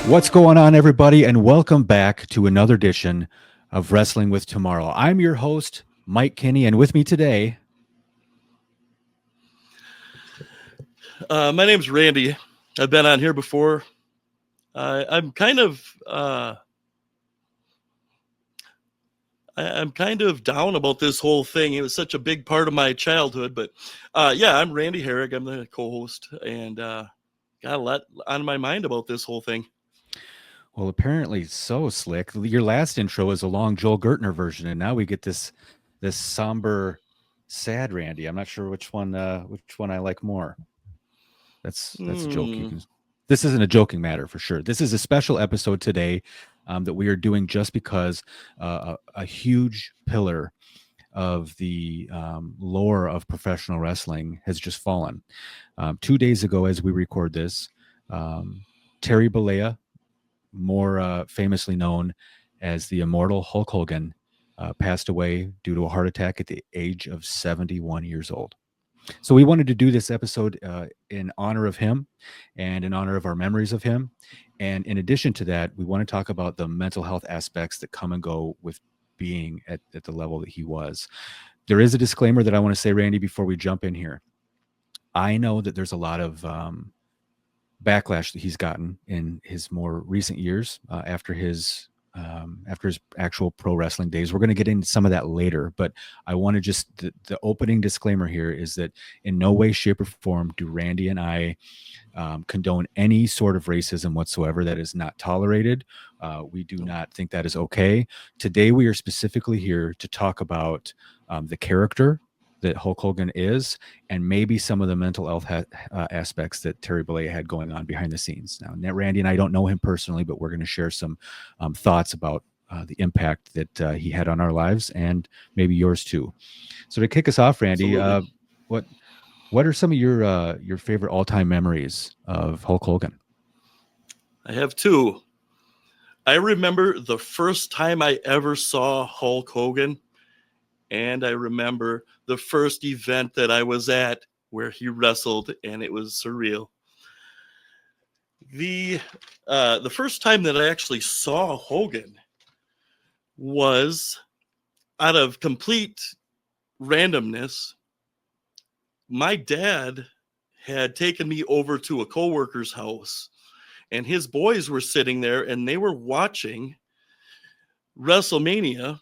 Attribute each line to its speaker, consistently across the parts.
Speaker 1: What's going on, everybody, and welcome back to another edition of Wrestling with Tomorrow. I'm your host, Mike Kinney, and with me today...
Speaker 2: My name's Randy. I've been on here before. I'm kind of down about this whole thing. It was such a big part of my childhood, but yeah, I'm Randy Harig. I'm the co-host, and got a lot on my mind about this whole thing.
Speaker 1: Well, apparently so, Slick. Your last intro was a long Joel Gertner version, and now we get this somber, sad Randy. I'm not sure which one I like more. That's a joke. This isn't a joking matter for sure. This is a special episode today that we are doing just because a huge pillar of the lore of professional wrestling has just fallen. 2 days ago, as we record this, Terry Bollea, more famously known as the immortal Hulk Hogan, passed away due to a heart attack at the age of 71 years old. So we wanted to do this episode in honor of him and in honor of our memories of him. And in addition to that, we want to talk about the mental health aspects that come and go with being at the level that he was. There is a disclaimer that I want to say, Randy, before we jump in here. I know that there's a lot of backlash that he's gotten in his more recent years after his actual pro wrestling days. We're going to get into some of that later, but I want to just, the opening disclaimer here is that in no way, shape, or form do Randy and I condone any sort of racism whatsoever. That is not tolerated. We do not think that is okay. Today, we are specifically here to talk about the character that Hulk Hogan is, and maybe some of the mental health aspects that Terry Bollea had going on behind the scenes. Now, Randy and I don't know him personally, but we're going to share some thoughts about the impact that he had on our lives, and maybe yours too. So to kick us off, Randy, what are some of your favorite all-time memories of Hulk Hogan?
Speaker 2: I have two. I remember the first time I ever saw Hulk Hogan, and I remember the first event that I was at where he wrestled, and it was surreal. The first time that I actually saw Hogan was out of complete randomness. My dad had taken me over to a coworker's house, and his boys were sitting there, and they were watching WrestleMania.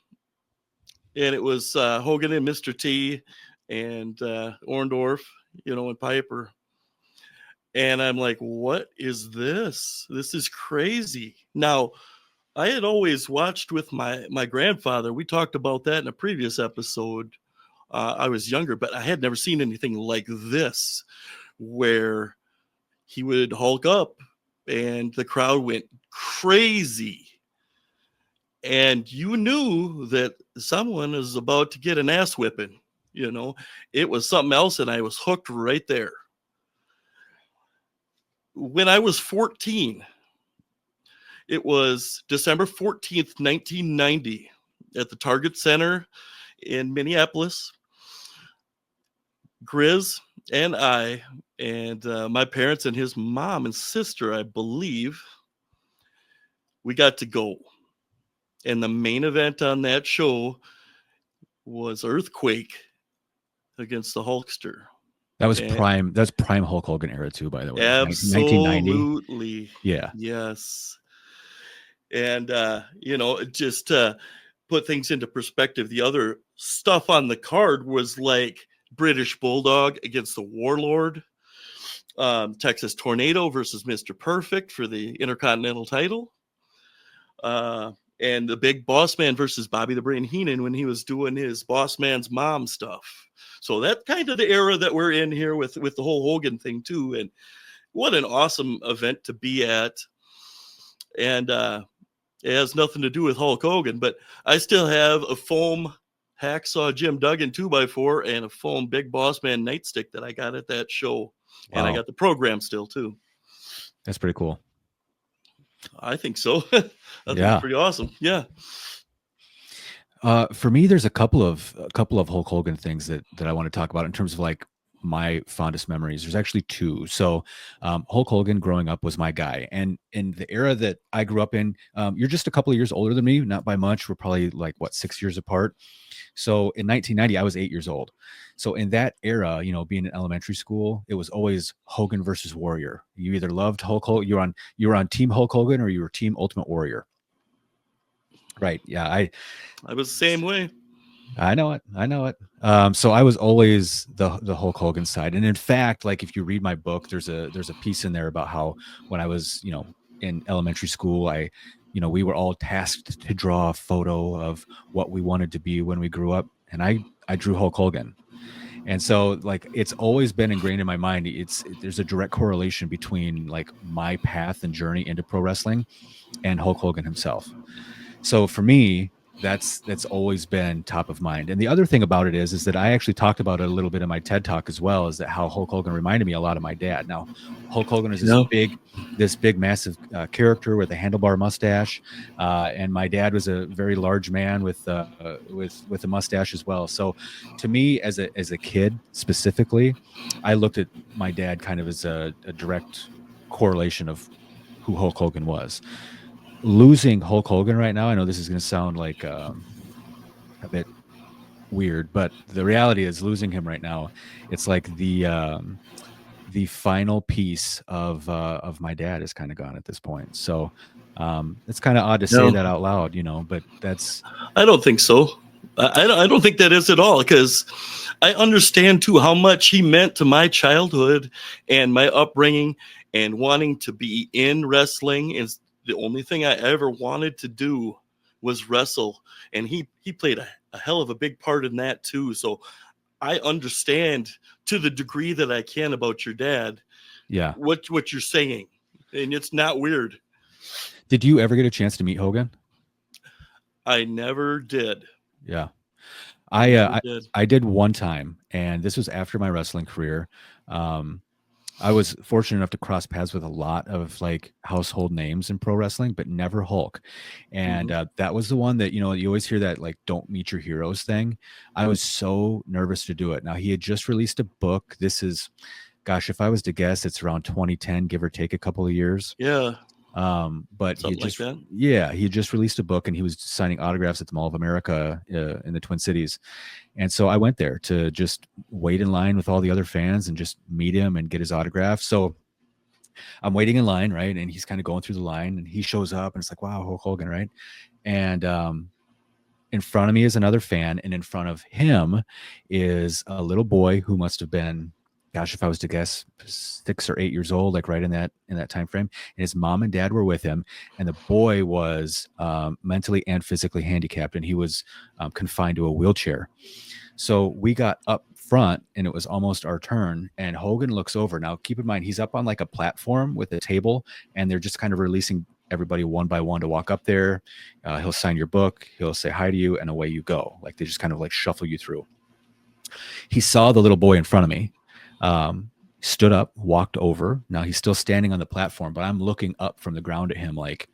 Speaker 2: And it was Hogan and Mr. T and Orndorff, and Piper. And I'm like, what is this? This is crazy. Now, I had always watched with my grandfather. We talked about that in a previous episode. I was younger, but I had never seen anything like this, where he would Hulk up and the crowd went crazy. And you knew that someone was about to get an ass whipping. It was something else, and I was hooked right there. When I was 14, it was December 14th, 1990, at the Target Center in Minneapolis. Grizz and I and my parents and his mom and sister, I believe, we got to go. And the main event on that show was Earthquake against the Hulkster.
Speaker 1: That was prime. That's prime Hulk Hogan era too, by the way.
Speaker 2: Absolutely.
Speaker 1: Yeah.
Speaker 2: Yes. And just put things into perspective. The other stuff on the card was like British Bulldog against the Warlord, Texas Tornado versus Mr. Perfect for the Intercontinental title. And the Big Boss Man versus Bobby the Brain Heenan when he was doing his Boss Man's mom stuff. So that's kind of the era that we're in here with the whole Hogan thing too. And what an awesome event to be at. And it has nothing to do with Hulk Hogan, but I still have a foam Hacksaw Jim Duggan 2x4 and a foam Big Boss Man nightstick that I got at that show. Wow. And I got the program still too.
Speaker 1: That's pretty cool.
Speaker 2: I think so. I think it's pretty awesome. Yeah.
Speaker 1: For me, there's a couple of Hulk Hogan things that I want to talk about in terms of like my fondest memories. There's actually two. So Hulk Hogan growing up was my guy. And in the era that I grew up in, you're just a couple of years older than me, not by much. We're probably like, what, 6 years apart. So in 1990, I was 8 years old. So in that era, being in elementary school, it was always Hogan versus Warrior. You either loved Hulk Hogan, you were on Team Hulk Hogan, or you were Team Ultimate Warrior. Right. Yeah.
Speaker 2: I was the same way.
Speaker 1: I know it. I know it. So I was always the Hulk Hogan side. And in fact, like if you read my book, there's a piece in there about how when I was, in elementary school, we were all tasked to draw a photo of what we wanted to be when we grew up. And I drew Hulk Hogan. And so like it's always been ingrained in my mind. There's a direct correlation between like my path and journey into pro wrestling and Hulk Hogan himself. So for me, that's always been top of mind. And the other thing about it is that I actually talked about it a little bit in my TED talk as well, is that how Hulk Hogan reminded me a lot of my dad. Now, Hulk Hogan is this big, massive character with a handlebar mustache, and my dad was a very large man with a mustache as well. So, to me, as a kid specifically, I looked at my dad kind of as a direct correlation of who Hulk Hogan was. Losing Hulk Hogan right now, I know this is going to sound like a bit weird, but the reality is losing him right now, it's like the final piece of my dad is kind of gone at this point. So it's kind of odd to say that out loud, but that's.
Speaker 2: I don't think so. I don't think that is at all, because I understand too how much he meant to my childhood and my upbringing and wanting to be in wrestling. And the only thing I ever wanted to do was wrestle. And he played a hell of a big part in that too. So I understand to the degree that I can about your dad.
Speaker 1: Yeah.
Speaker 2: What you're saying. And it's not weird.
Speaker 1: Did you ever get a chance to meet Hogan?
Speaker 2: I never did.
Speaker 1: Yeah. I did one time, and this was after my wrestling career. I was fortunate enough to cross paths with a lot of like household names in pro wrestling, but never Hulk. And that was the one that, you always hear that like, don't meet your heroes thing. I was so nervous to do it. Now he had just released a book. This is, gosh, if I was to guess, it's around 2010, give or take a couple of years.
Speaker 2: Yeah.
Speaker 1: But
Speaker 2: Something
Speaker 1: he had just released a book, and he was signing autographs at the Mall of America in the Twin Cities. And so I went there to just wait in line with all the other fans and just meet him and get his autograph. So I'm waiting in line, right? And he's kind of going through the line, and he shows up, and it's like, wow, Hulk Hogan, right? And in front of me is another fan, and in front of him is a little boy who must have been, gosh, if I was to guess, 6 or 8 years old, like right in that time frame. And his mom and dad were with him, and the boy was mentally and physically handicapped, and he was confined to a wheelchair. So we got up front, and it was almost our turn, and Hogan looks over. Now, keep in mind, he's up on like a platform with a table, and they're just kind of releasing everybody one by one to walk up there. He'll sign your book, he'll say hi to you, and away you go. Like they just kind of like shuffle you through. He saw the little boy in front of me, stood up, walked over. Now he's still standing on the platform, but I'm looking up from the ground at him like,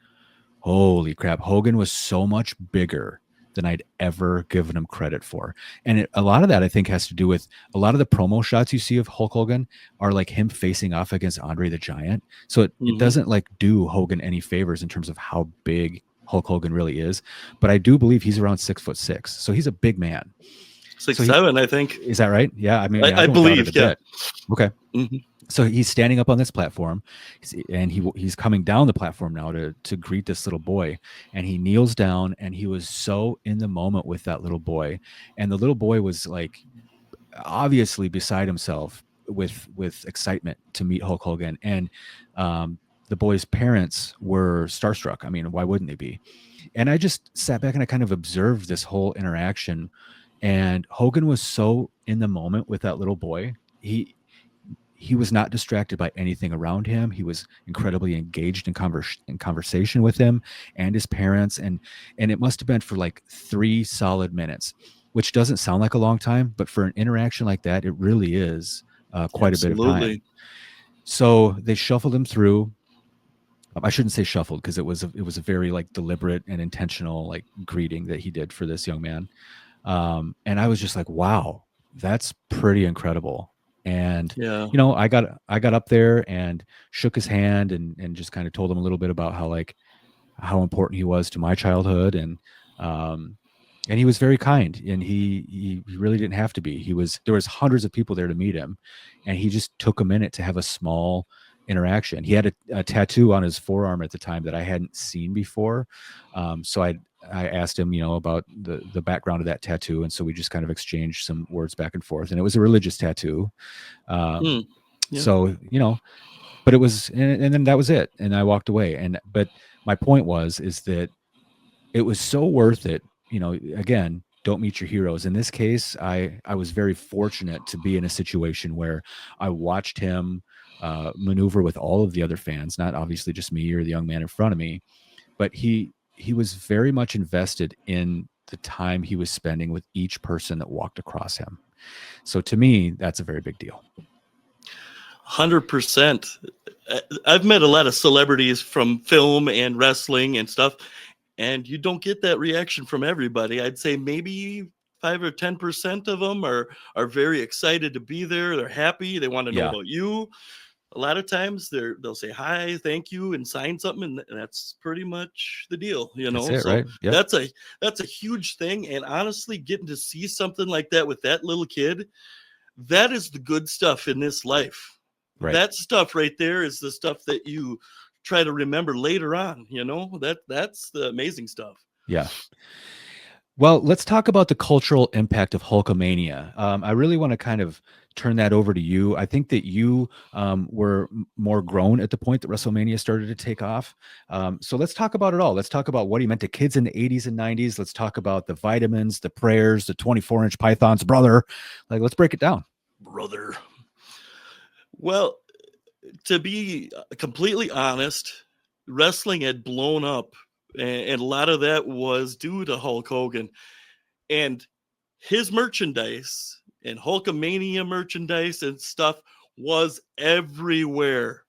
Speaker 1: holy crap. Hogan was so much bigger than I'd ever given him credit for. And a lot of that, I think, has to do with a lot of the promo shots you see of Hulk Hogan are like him facing off against Andre the Giant. So it doesn't like do Hogan any favors in terms of how big Hulk Hogan really is. But I do believe he's around 6'6". So he's a big man.
Speaker 2: 6'7", I think.
Speaker 1: Is that right? Yeah. I mean,
Speaker 2: I believe. Yeah.
Speaker 1: Okay. So he's standing up on this platform, and he's coming down the platform now to greet this little boy, and he kneels down, and he was so in the moment with that little boy, and the little boy was like obviously beside himself with excitement to meet Hulk Hogan, and the boy's parents were starstruck. I mean, why wouldn't they be? And I just sat back and I kind of observed this whole interaction, and Hogan was so in the moment with that little boy. He was not distracted by anything around him. He was incredibly engaged in conversation with him and his parents. And it must have been for like 3 solid minutes, which doesn't sound like a long time, but for an interaction like that, it really is quite a bit of time. So they shuffled him through. I shouldn't say shuffled, because it was a very like deliberate and intentional like greeting that he did for this young man. And I was just like, wow, that's pretty incredible. And
Speaker 2: Yeah.
Speaker 1: I got up there and shook his hand and just kind of told him a little bit about how important he was to my childhood. Um and he was very kind, and he really didn't have to be. There was hundreds of people there to meet him, and he just took a minute to have a small interaction. He had a tattoo on his forearm at the time that I hadn't seen before. So I asked him, about the background of that tattoo, and so we just kind of exchanged some words back and forth. And it was a religious tattoo.
Speaker 2: Hmm.
Speaker 1: Um,
Speaker 2: Yeah.
Speaker 1: so but it was, and then that was it. And I walked away. But my point is that it was so worth it. Again, don't meet your heroes. In this case, I was very fortunate to be in a situation where I watched him maneuver with all of the other fans, not obviously just me or the young man in front of me, but he was very much invested in the time he was spending with each person that walked across him. So to me, that's a very big deal.
Speaker 2: 100%. I've met a lot of celebrities from film and wrestling and stuff, and you don't get that reaction from everybody. I'd say maybe 5 or 10% of them are very excited to be there. They're happy. They want to know
Speaker 1: Yeah.
Speaker 2: about you. A lot of times they'll say hi, thank you, and sign something, and that's pretty much the deal,
Speaker 1: That's it,
Speaker 2: So
Speaker 1: right? Yep.
Speaker 2: that's a huge thing. And honestly, getting to see something like that with that little kid, that is the good stuff in this life.
Speaker 1: Right.
Speaker 2: That stuff right there is the stuff that you try to remember later on. That's the amazing stuff.
Speaker 1: Yeah. Well, let's talk about the cultural impact of Hulkamania. I really want to kind of turn that over to you. I think that you were more grown at the point that WrestleMania started to take off. So let's talk about it all. Let's talk about what he meant to kids in the 80s and 90s. Let's talk about the vitamins, the prayers, the 24-inch pythons, brother. Let's break it down.
Speaker 2: Brother. Well, to be completely honest, wrestling had blown up, and a lot of that was due to Hulk Hogan and his merchandise and Hulkamania merchandise and stuff was everywhere.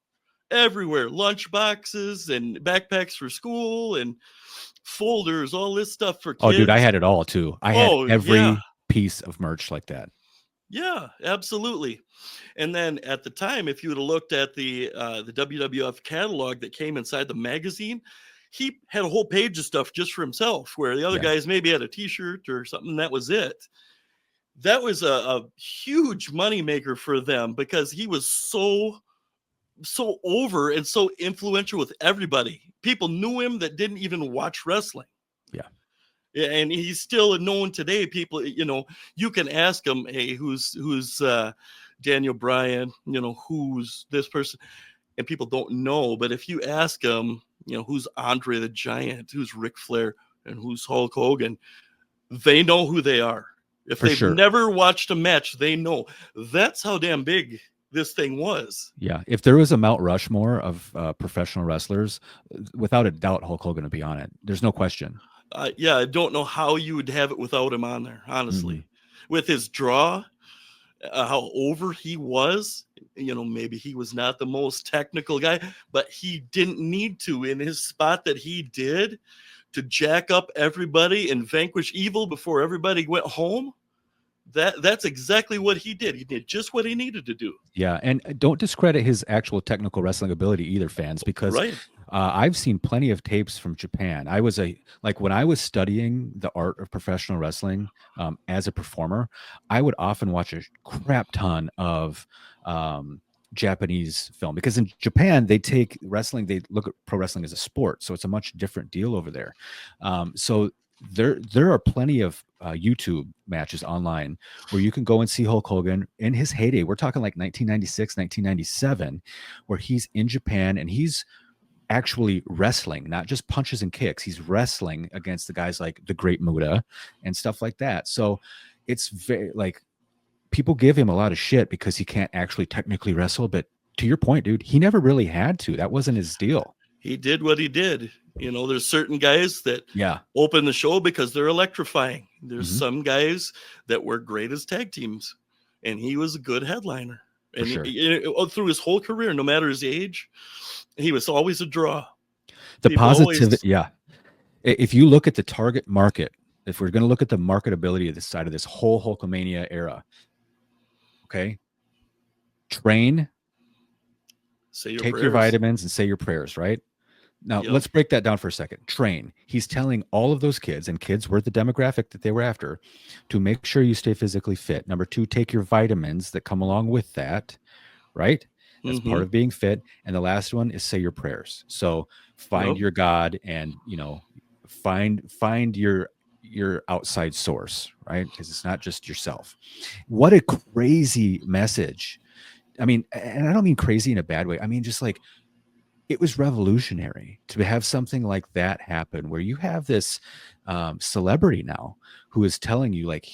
Speaker 2: Everywhere. Lunch boxes and backpacks for school and folders, all this stuff for kids.
Speaker 1: Oh, dude, I had it all too. I had every piece of merch like that.
Speaker 2: Yeah, absolutely. And then at the time, if you would have looked at the WWF catalog that came inside the magazine, he had a whole page of stuff just for himself, where the other guys maybe had a T-shirt or something. That was it. That was a huge moneymaker for them because he was so over and so influential with everybody. People knew him that didn't even watch wrestling. Yeah, and he's still known today. People, you can ask him, hey, who's Daniel Bryan, who's this person, and people don't know. But if you ask them, who's Andre the Giant, who's Ric Flair, and who's Hulk Hogan, they know who they are. If they've never watched a match, they know. That's how damn big this thing was.
Speaker 1: Yeah. If there was a Mount Rushmore of professional wrestlers, without a doubt, Hulk Hogan would be on it. There's no question.
Speaker 2: Yeah, I don't know how you would have it without him on there, honestly. With his draw, how over he was, maybe he was not the most technical guy, but he didn't need to in his spot that he did to jack up everybody and vanquish evil before everybody went home. That's exactly what he did. He did just what he needed to do.
Speaker 1: Yeah, and don't discredit his actual technical wrestling ability either, fans, because I've seen plenty of tapes from Japan. When I was studying the art of professional wrestling as a performer, I would often watch a crap ton of Japanese film, because in Japan they take wrestling, they look at pro wrestling as a sport, so it's a much different deal over there. So there are plenty of YouTube matches online where you can go and see Hulk Hogan in his heyday. We're talking like 1996, 1997, where he's in Japan and he's actually wrestling, not just punches and kicks. He's wrestling against the guys like the Great Muta and stuff like that. So it's very people give him a lot of shit because he can't actually technically wrestle. But to your point, dude, he never really had to. That wasn't his deal.
Speaker 2: He did what he did. There's certain guys that open the show because they're electrifying. There's some guys that were great as tag teams, and he was a good headliner. And through his whole career, no matter his age, he was always a draw.
Speaker 1: The positivity, if you look at the target market, if we're going to look at the marketability of this side of this whole Hulkamania era, okay, train,
Speaker 2: Say your
Speaker 1: take your
Speaker 2: prayers.
Speaker 1: vitamins, and say your prayers, right? Now,
Speaker 2: Yep.
Speaker 1: let's break that down for a second. Train. He's telling all of those kids, and kids were the demographic that they were after, to make sure you stay physically fit. Number two, take your vitamins that come along with that, right? That's part
Speaker 2: Mm-hmm.
Speaker 1: of being fit. And the last one is say your prayers. So find
Speaker 2: Yep.
Speaker 1: your God and, find your outside source, right? Because it's not just yourself. What a crazy message. I mean, and I don't mean crazy in a bad way. I mean, just like, it was revolutionary to have something like that happen where you have this celebrity now who is telling you, like,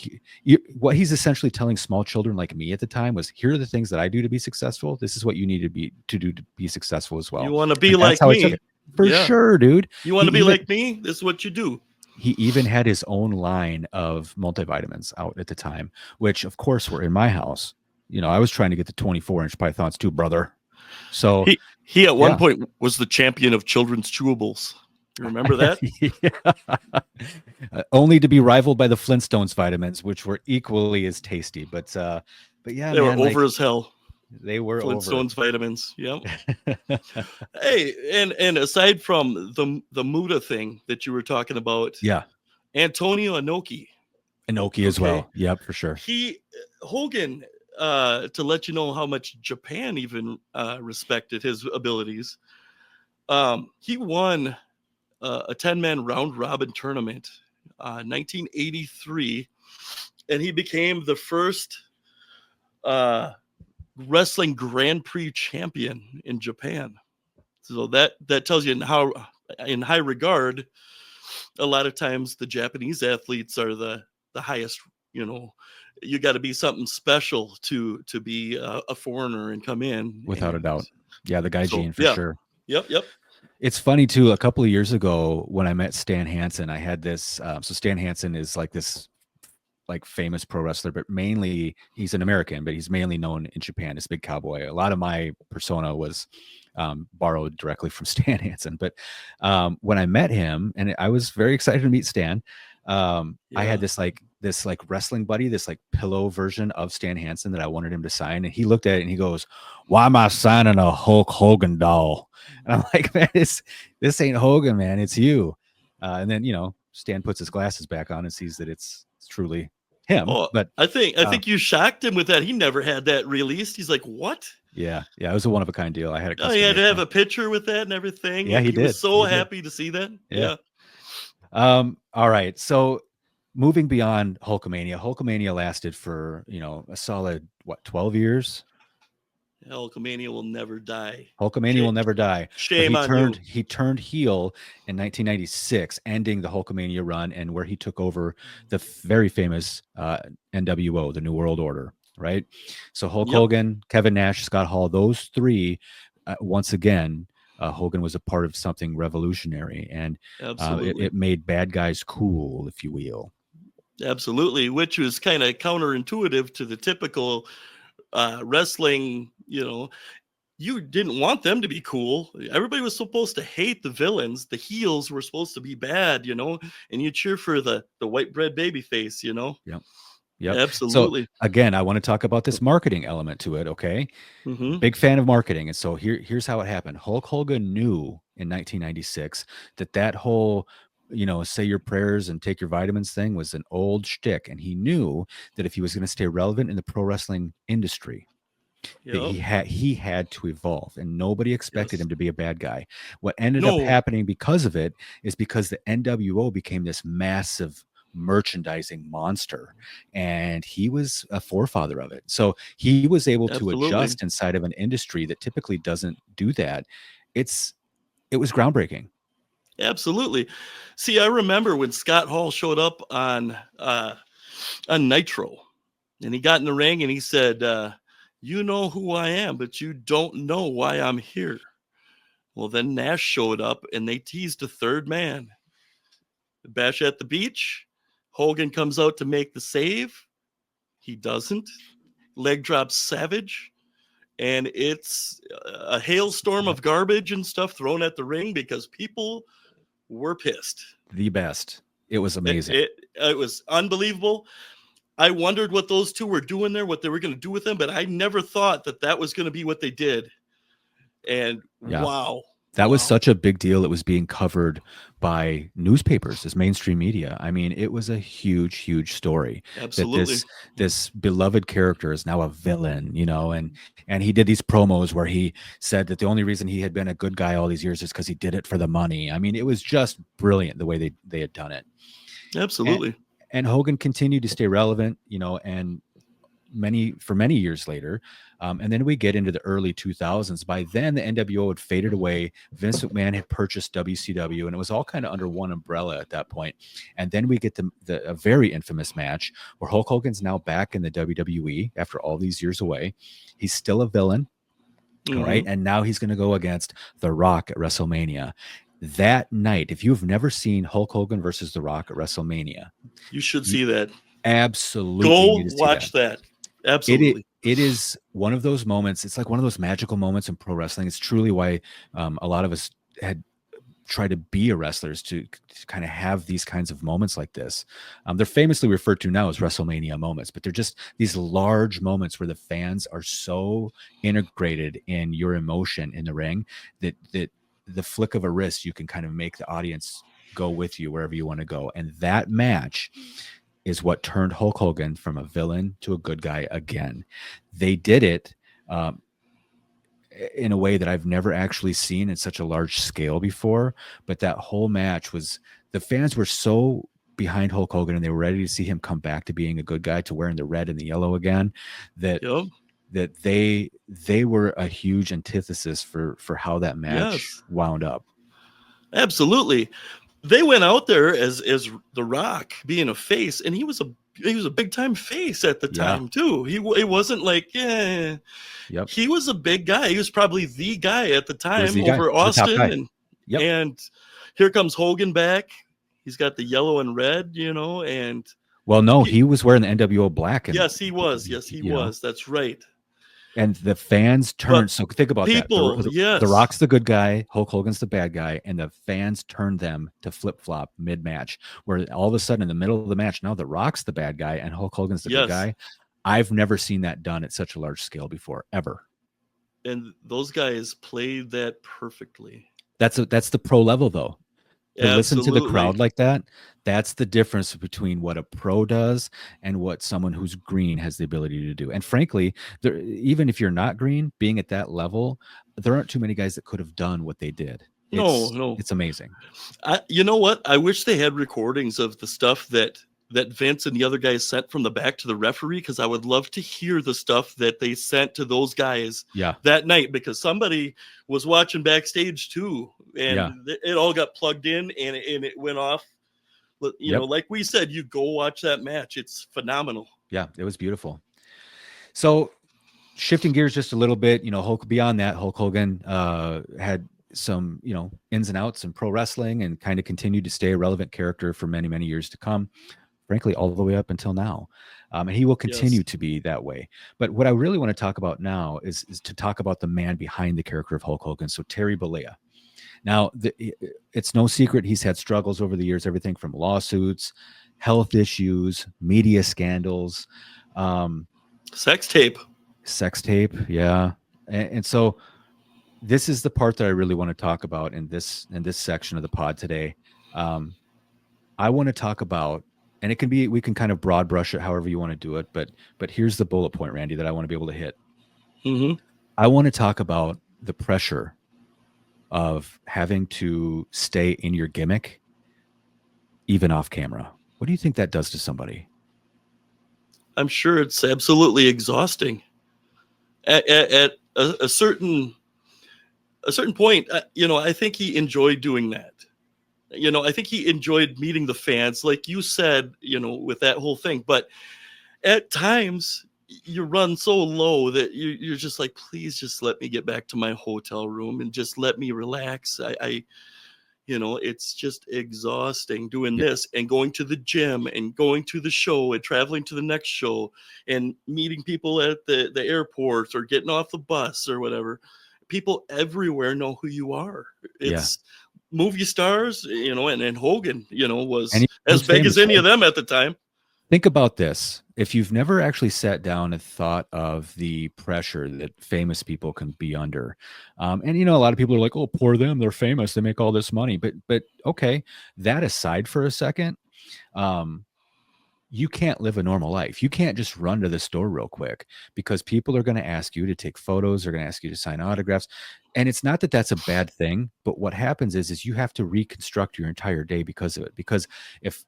Speaker 1: what he's essentially telling small children like me at the time was, here are the things that I do to be successful. This is what you need to do to be successful as
Speaker 2: You
Speaker 1: well.
Speaker 2: want to be
Speaker 1: And that's
Speaker 2: like
Speaker 1: how I took
Speaker 2: me?
Speaker 1: it. For
Speaker 2: Yeah.
Speaker 1: sure, dude.
Speaker 2: You want
Speaker 1: He
Speaker 2: to be
Speaker 1: even
Speaker 2: like me? This is what you do.
Speaker 1: he even had his own line of multivitamins out at the time, which of course were in my house. I was trying to get the 24-inch pythons too, brother. So
Speaker 2: He at one
Speaker 1: yeah.
Speaker 2: point was the champion of children's chewables. You remember that?
Speaker 1: Yeah. Only to be rivaled by the Flintstones vitamins, which were equally as tasty. But yeah,
Speaker 2: They were
Speaker 1: man,
Speaker 2: over
Speaker 1: like,
Speaker 2: as hell.
Speaker 1: they were over.
Speaker 2: Flintstones vitamins. Yep. Hey, and aside from the Muda thing that you were talking about,
Speaker 1: Yeah,
Speaker 2: Antonio Inoki.
Speaker 1: Inoki as
Speaker 2: Okay.
Speaker 1: well. Yep, for sure.
Speaker 2: Hogan, to let you know how much Japan even respected his abilities. He won a 10-man round robin tournament, 1983, and he became the first wrestling Grand Prix champion in Japan. So that tells you in high regard, a lot of times the Japanese athletes are the highest. You got to be something special to be a foreigner and come in.
Speaker 1: Without a
Speaker 2: And
Speaker 1: doubt. Yeah, the guy
Speaker 2: so
Speaker 1: gene for
Speaker 2: yeah,
Speaker 1: sure.
Speaker 2: yep.
Speaker 1: It's funny too. A couple of years ago, when I met Stan Hansen, I had this. So Stan Hansen is like this, like, famous pro wrestler, but mainly he's an American, but he's mainly known in Japan. This big cowboy. A lot of my persona was borrowed directly from Stan Hansen. But when I met him, and I was very excited to meet Stan, I had
Speaker 2: Yeah.
Speaker 1: this wrestling buddy, this like pillow version of Stan Hansen that I wanted him to sign, and he looked at it and he goes, "Why am I signing a Hulk Hogan doll?" And I'm like, "Man, this ain't Hogan, man. It's you." And then Stan puts his glasses back on and sees that it's truly him.
Speaker 2: Oh,
Speaker 1: But
Speaker 2: I think you shocked him with that. He never had that released. He's like, what?
Speaker 1: yeah, it was a one of a kind deal. I had it
Speaker 2: Oh, he
Speaker 1: custom
Speaker 2: had to
Speaker 1: made for
Speaker 2: have
Speaker 1: him.
Speaker 2: a picture with that and everything.
Speaker 1: Yeah, he
Speaker 2: He was
Speaker 1: did.
Speaker 2: so
Speaker 1: He did.
Speaker 2: happy to see that.
Speaker 1: Yeah.
Speaker 2: Yeah.
Speaker 1: All right. So moving beyond Hulkamania lasted for, a solid, 12 years.
Speaker 2: Hulkamania will never die.
Speaker 1: Hulkamania will never die. But
Speaker 2: Shame on you.
Speaker 1: he turned heel in 1996, ending the Hulkamania run, and where he took over the very famous NWO, the New World Order, right? So Hulk
Speaker 2: Yep.
Speaker 1: Hogan, Kevin Nash, Scott Hall, those three, once again, Hogan was a part of something revolutionary, and
Speaker 2: Absolutely.
Speaker 1: it made bad guys cool, if you will.
Speaker 2: Absolutely. Which was kind of counterintuitive to the typical wrestling, you didn't want them to be cool. Everybody was supposed to hate the villains. The heels were supposed to be bad, and you cheer for the white bread baby face,
Speaker 1: Yep. Yep. So
Speaker 2: Absolutely.
Speaker 1: again, I want to talk about this marketing element to it. Okay.
Speaker 2: Mm-hmm.
Speaker 1: Big fan of marketing. And so here's how it happened. Hulk Hogan knew in 1996 that whole, say your prayers and take your vitamins thing was an old shtick. And he knew that if he was going to stay relevant in the pro wrestling industry, that
Speaker 2: Yep.
Speaker 1: he had to evolve, and nobody expected
Speaker 2: Yes.
Speaker 1: him to be a bad guy. What ended up
Speaker 2: No.
Speaker 1: happening because of it is because the NWO became this massive merchandising monster, and he was a forefather of it. So he was able to
Speaker 2: Absolutely.
Speaker 1: adjust inside of an industry that typically doesn't do that. It was groundbreaking.
Speaker 2: Absolutely. See, I remember when Scott Hall showed up on Nitro, and he got in the ring and he said, "You know who I am, but you don't know why I'm here." Well, then Nash showed up and they teased a third man. Bash at the beach. Hogan comes out to make the save. He doesn't. Leg drops Savage. And it's a hailstorm
Speaker 1: Yep.
Speaker 2: of garbage and stuff thrown at the ring because people were pissed.
Speaker 1: The best. It was
Speaker 2: It,
Speaker 1: amazing.
Speaker 2: it, it was unbelievable. I wondered what those two were doing there, what they were going to do with them, but I never thought that that was going to be what they did. And
Speaker 1: Yeah.
Speaker 2: wow.
Speaker 1: That was
Speaker 2: Wow.
Speaker 1: such a big deal. It was being covered by newspapers as mainstream media. I mean, it was a huge, huge story that
Speaker 2: Absolutely.
Speaker 1: this beloved character is now a villain, you know, and he did these promos where he said that the only reason he had been a good guy all these years is because he did it for the money. I mean, it was just brilliant the way they had done it.
Speaker 2: Absolutely.
Speaker 1: And Hogan continued to stay relevant, you know, and many years later. And then we get into the early 2000s. By then, the NWO had faded away. Vince McMahon had purchased WCW, and it was all kind of under one umbrella at that point. And then we get a very infamous match where Hulk Hogan's now back in the WWE after all these years away. He's still a villain, all right? And now he's going to go against The Rock at WrestleMania. That night, if you've never seen Hulk Hogan versus The Rock at WrestleMania,
Speaker 2: you should see that.
Speaker 1: Absolutely.
Speaker 2: Go watch that. Absolutely.
Speaker 1: It is one of those moments. It's like one of those magical moments in pro wrestling. It's truly why a lot of us had tried to be a wrestlers to kind of have these kinds of moments like this. They're famously referred to now as WrestleMania moments, but they're just these large moments where the fans are so integrated in your emotion in the ring that the flick of a wrist, you can kind of make the audience go with you wherever you want to go. And that match is what turned Hulk Hogan from a villain to a good guy again. They did it in a way that I've never actually seen in such a large scale before. But that whole match was, the fans were so behind Hulk Hogan and they were ready to see him come back to being a good guy, to wearing the red and the yellow again, that that they were a huge antithesis for how that match wound up.
Speaker 2: Absolutely. They went out there as The Rock being a face, and he was a big time face at the time too. It wasn't like he was a big guy. He was probably the guy at the time over Austin, and here comes Hogan back. He's got the yellow and red, you know, and
Speaker 1: well, no, he was wearing the NWO black. And,
Speaker 2: yes, he was. Yes, he was. That's right.
Speaker 1: And the fans turned. So think about that. The Rock's the good guy, Hulk Hogan's the bad guy, and the fans turned them to flip flop mid match. Where all of a sudden, in the middle of the match, now the Rock's the bad guy and Hulk Hogan's the good guy. I've never seen that done at such a large scale before, ever.
Speaker 2: And those guys played that perfectly.
Speaker 1: That's the pro level, though. To listen to the crowd like that, that's the difference between what a pro does and what someone who's green has the ability to do. And frankly, even if you're not green, being at that level, there aren't too many guys that could have done what they did.
Speaker 2: No.
Speaker 1: It's amazing.
Speaker 2: You know what? I wish they had recordings of the stuff that Vince and the other guys sent from the back to the referee, because I would love to hear the stuff that they sent to those guys that night, because somebody was watching backstage too, and it all got plugged in and it went off. You know, like we said, you go watch that match. It's phenomenal.
Speaker 1: Yeah, it was beautiful. So shifting gears just a little bit, you know, beyond that, Hulk Hogan had some, you know, ins and outs in pro wrestling and kind of continued to stay a relevant character for many, many years to come. Frankly, all the way up until now. And he will continue to be that way. But what I really want to talk about now is to talk about the man behind the character of Hulk Hogan. So Terry Bollea. Now, it's no secret he's had struggles over the years, everything from lawsuits, health issues, media scandals,
Speaker 2: sex tape.
Speaker 1: Yeah. And so this is the part that I really want to talk about in this section of the pod today. I want to talk about, and it can be, we can kind of broad brush it however you want to do it, but here's the bullet point, Randy, that I want to be able to hit. I want to talk about the pressure of having to stay in your gimmick, even off camera. What do you think that does to somebody?
Speaker 2: I'm sure it's absolutely exhausting. At a certain point, you know, I think he enjoyed doing that. You know, I think he enjoyed meeting the fans, like you said, you know, with that whole thing. But at times you run so low that you're just like, please just let me get back to my hotel room and just let me relax. I you know, it's just exhausting doing this and going to the gym and going to the show and traveling to the next show and meeting people at the airport or getting off the bus or whatever. People everywhere know who you are. It's movie stars, you know, and Hogan, you know, was as big as any of them at the time.
Speaker 1: Think about this. If you've never actually sat down and thought of the pressure that famous people can be under, and a lot of people are like, "Oh, poor them, they're famous, they make all this money." But okay, that aside for a second, um, you can't live a normal life. You can't just run to the store real quick because people are going to ask you to take photos. They're going to ask you to sign autographs. And it's not that that's a bad thing, but what happens is you have to reconstruct your entire day because of it. Because if,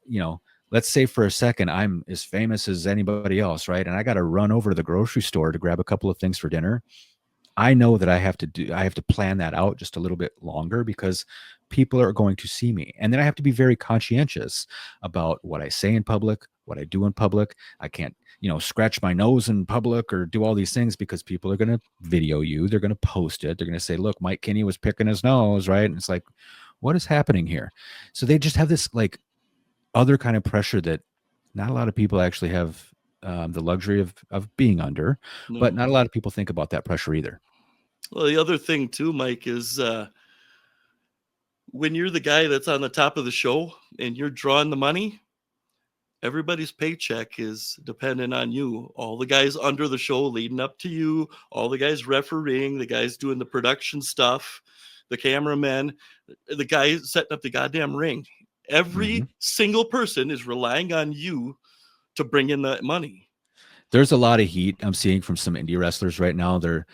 Speaker 1: let's say for a second, I'm as famous as anybody else, right? And I got to run over to the grocery store to grab a couple of things for dinner. I know that I have to plan that out just a little bit longer because people are going to see me. And then I have to be very conscientious about what I say in public, what I do in public. I can't, scratch my nose in public or do all these things because people are going to video you. They're going to post it. They're going to say, look, Mike Kinney was picking his nose, right? And it's like, what is happening here? So they just have this like other kind of pressure that not a lot of people actually have the luxury of being under, but
Speaker 2: No.
Speaker 1: not a lot of people think about that pressure either.
Speaker 2: Well, the other thing too, Mike, is when you're the guy that's on the top of the show and you're drawing the money, everybody's paycheck is dependent on you. All the guys under the show leading up to you, all the guys refereeing, the guys doing the production stuff, the cameramen, the guys setting up the goddamn ring. Every
Speaker 1: Mhm.
Speaker 2: single person is relying on you to bring in that money.
Speaker 1: There's a lot of heat I'm seeing from some indie wrestlers right now. They're